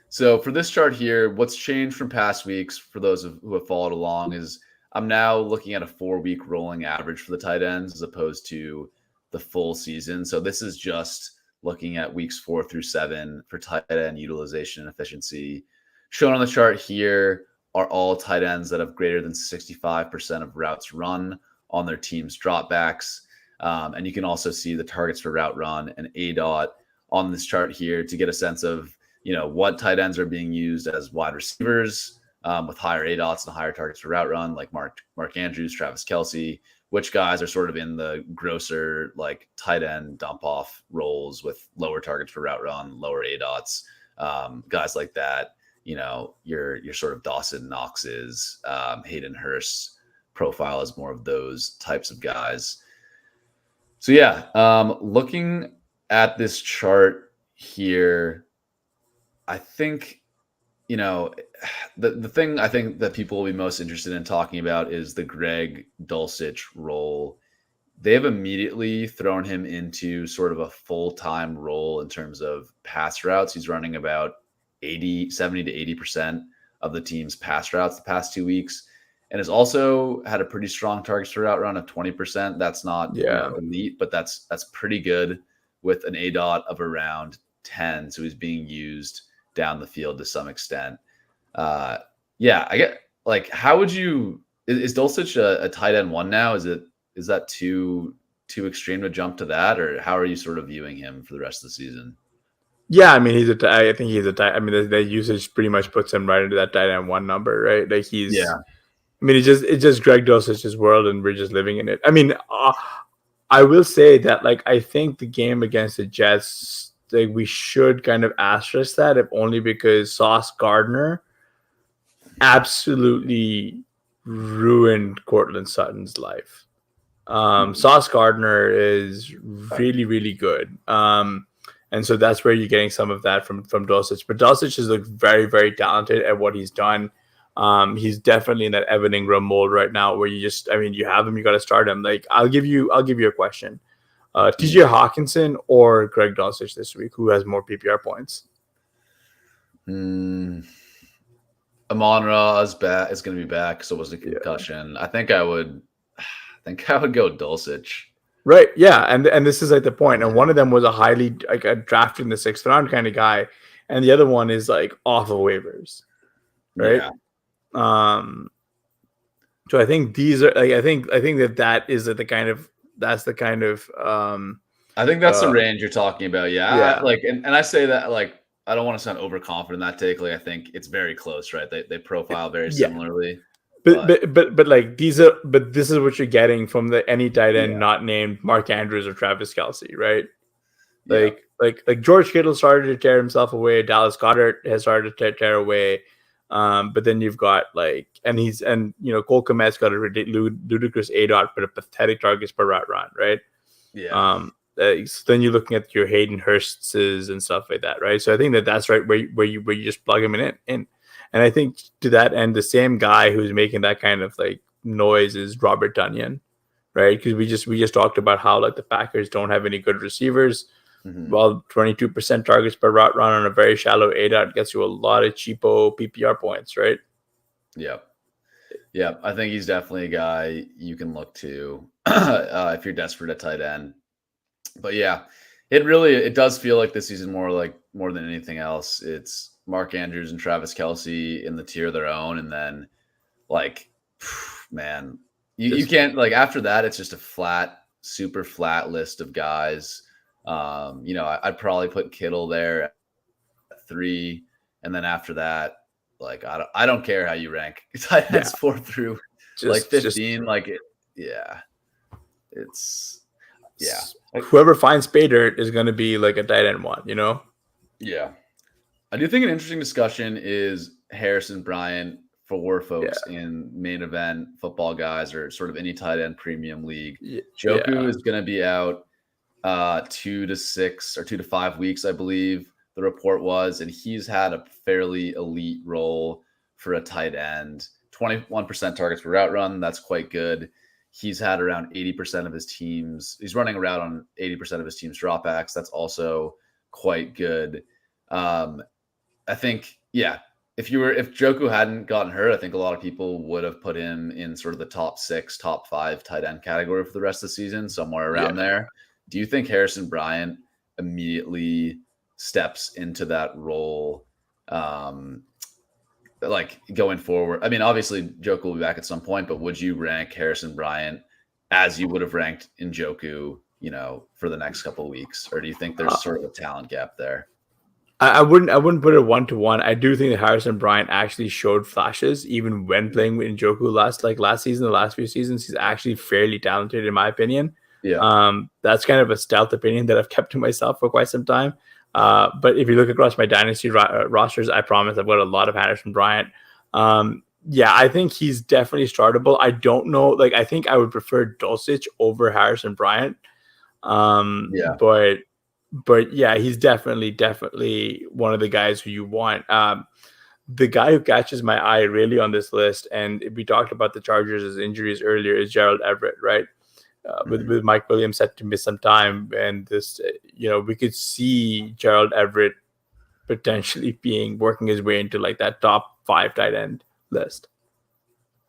So for this chart here, what's changed from past weeks for those who have followed along is I'm now looking at a 4-week rolling average for the tight ends as opposed to the full season. So this is just looking at weeks 4 through 7 for tight end utilization and efficiency. Shown on the chart here are all tight ends that have greater than 65% of routes run on their team's dropbacks. And you can also see the targets for route run and ADOT on this chart here to get a sense of, what tight ends are being used as wide receivers with higher ADOTs and higher targets for route run, like Mark Andrews, Travis Kelce, which guys are sort of in the grosser, like tight end dump off roles with lower targets for route run, lower ADOTs, guys like that. Your sort of Dawson Knox's, Hayden Hurst's profile is more of those types of guys. So looking at this chart here, I think, the thing I think that people will be most interested in talking about is the Greg Dulcich role. They have immediately thrown him into sort of a full-time role in terms of pass routes. He's running about 70 to 80% of the team's pass routes the past 2 weeks, and has also had a pretty strong targets per route run of 20%. That's not elite, but that's pretty good with an ADOT of around 10. So he's being used down the field to some extent. I get like, how would you, is Dulcich a tight end 1 now? Is that too extreme to jump to that, or how are you sort of viewing him for the rest of the season?
Yeah, I mean, I think he's a tight. I mean, the usage pretty much puts him right into that tight end 1 number, right? Like he's. Yeah. I mean, it's just Greg Dulcich's world, and we're just living in it. I mean, I will say that, like, I think the game against the Jets, like, we should kind of asterisk that, if only because Sauce Gardner absolutely ruined Courtland Sutton's life. Sauce Gardner is really, really good. And so that's where you're getting some of that from Dulcich. But Dulcich is like very, very talented at what he's done. He's definitely in that Evan Ingram mold right now, where you have him, you got to start him. Like I'll give you a question: TJ Hawkinson or Greg Dulcich this week? Who has more PPR points?
Amon-Ra is going to be back, so was a concussion. I think I would go Dulcich.
Right. Yeah. And this is like the point. And one of them was a highly like a drafted in the 6th round kind of guy, and the other one is like off of waivers. Right. Yeah. So I think these are like I think that is the kind of
I think that's the range you're talking about. Yeah. And I say that like I don't want to sound overconfident in that take. Like I think it's very close, right? They profile very similarly.
But like this is what you're getting from any tight end not named Mark Andrews or Travis Kelce, right? Like George Kittle started to tear himself away. Dallas Goedert has started to tear away. But then you've got like, and Cole Kmet's got a ludicrous ADOT, but a pathetic targets per route run, right?
Yeah.
So then you're looking at your Hayden Hurst's and stuff like that, right? So I think that's right where you just plug him in. And I think to that end, the same guy who's making that kind of like noise is Robert Tonyan, right? Because we just talked about how like the Packers don't have any good receivers. Well, 22% targets per route run on a very shallow ADOT gets you a lot of cheapo PPR points, right?
Yeah. I think he's definitely a guy you can look to if you're desperate at tight end. But yeah, it does feel like this season more than anything else. It's Mark Andrews and Travis Kelce in the tier of their own, and then like, man, you can't like after that. It's just a super flat list of guys. I'd probably put Kittle there at 3, and then after that, like I don't care how you rank tight ends 4 through 15.
Whoever finds pay dirt is going to be like a tight end 1,
Yeah, I do think an interesting discussion is Harrison Bryant for folks in main event football guys or sort of any tight end premium league. Joku is going to be out 2 to 6 or 2 to 5 weeks, I believe the report was, and he's had a fairly elite role for a tight end. 21% targets per route run, that's quite good. He's had around 80% of his teams. He's running around on 80% of his team's dropbacks. That's also quite good. I think, if Joku hadn't gotten hurt, I think a lot of people would have put him in sort of the top 6, top 5 tight end category for the rest of the season, somewhere around there. Do you think Harrison Bryant immediately steps into that role, like going forward? I mean, obviously Joku will be back at some point, but would you rank Harrison Bryant as you would have ranked Njoku, for the next couple of weeks, or do you think there's sort of a talent gap there?
I wouldn't put it 1-to-1. I do think that Harrison Bryant actually showed flashes even when playing with Njoku last season, the last few seasons. He's actually fairly talented in my opinion.
Yeah.
That's kind of a stealth opinion that I've kept to myself for quite some time. But if you look across my dynasty rosters, I promise I've got a lot of Harrison Bryant. I think he's definitely startable. I don't know. Like, I think I would prefer Dulcich over Harrison Bryant. But yeah, he's definitely one of the guys who you want. The guy who catches my eye really on this list, and we talked about the Chargers' injuries earlier, is Gerald Everett, right? With Mike Williams set to miss some time, and this, we could see Gerald Everett potentially working his way into like that top 5 tight end list.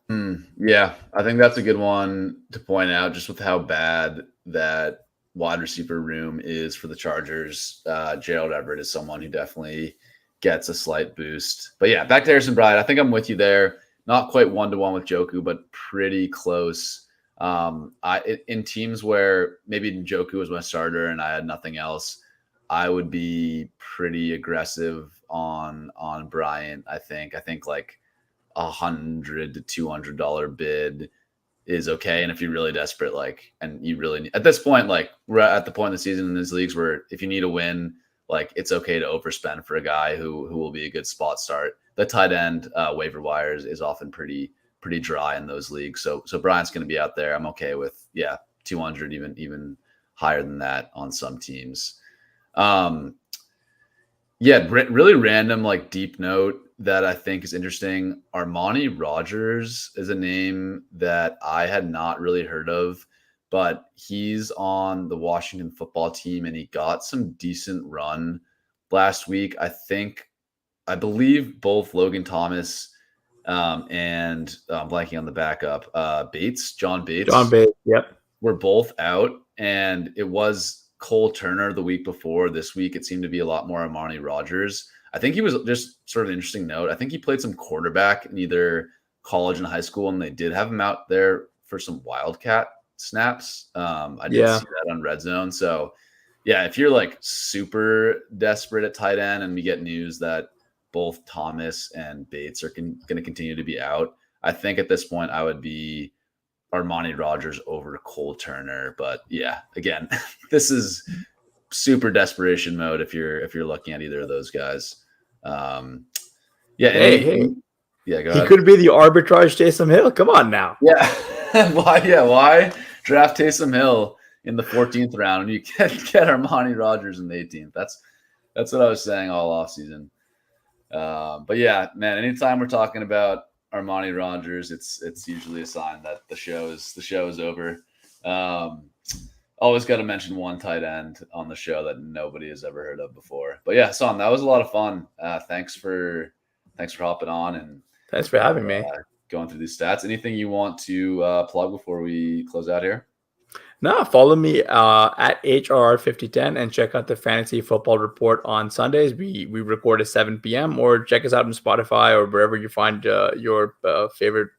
Yeah, I think that's a good one to point out, just with how bad that wide receiver room is for the Chargers. Gerald Everett is someone who definitely gets a slight boost. But yeah, back to Harrison Bryant. I think I'm with you there. Not quite 1-to-1 with Joku, but pretty close. In teams where maybe Njoku was my starter and I had nothing else, I would be pretty aggressive on Bryant. I think like $100 to $200 bid is okay. And if you're really desperate, and you really need, at this point, we're at the point in the season in these leagues where if you need a win, it's okay to overspend for a guy who will be a good spot start. The tight end waiver wires is often pretty dry in those leagues. So Bryant's going to be out there. I'm okay with 200, even higher than that on some teams. Yeah, really random, like deep note that I think is interesting. Armani Rogers is a name that I had not really heard of, but he's on the Washington football team and he got some decent run last week. I believe both Logan Thomas and I'm blanking on the backup, John
John
Bates,
Bates. Yep.
were both out, and it was Cole Turner the week before. This week, it seemed to be a lot more Armani Rogers. I think he was just sort of an interesting note. I think he played some quarterback in either college and high school, and they did have him out there for some Wildcat snaps. I did see that on Red Zone. So, yeah, if you're like super desperate at tight end and we get news that both Thomas and Bates are going to continue to be out, I think at this point I would be Armani Rogers over Cole Turner. But yeah, again, this is super desperation mode if you're looking at either of those guys. Yeah.
Hey.
Yeah, go
he
ahead.
could be the arbitrage Taysom Hill. Come on now.
Yeah. Why draft Taysom Hill in the 14th round and you get Armani Rogers in the 18th? That's what I was saying all off season. But yeah, man, anytime we're talking about Armani Rogers, it's usually a sign that the show is over. Always got to mention one tight end on the show that nobody has ever heard of before. But yeah, Son, that was a lot of fun. Thanks for hopping on and
thanks for having me.
Going through these stats. Anything you want to plug before we close out here?
No, follow me at HRR5010 and check out the Fantasy Football Report on Sundays. We record at 7 p.m. or check us out on Spotify or wherever you find your favorite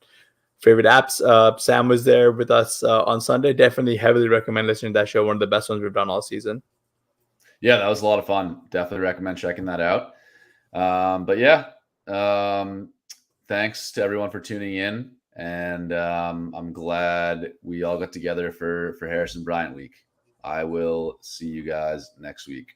apps. Sam was there with us on Sunday. Definitely heavily recommend listening to that show. One of the best ones we've done all season.
Yeah, that was a lot of fun. Definitely recommend checking that out. But yeah, thanks to everyone for tuning in. And I'm glad we all got together for Harrison Bryant week. I will see you guys next week.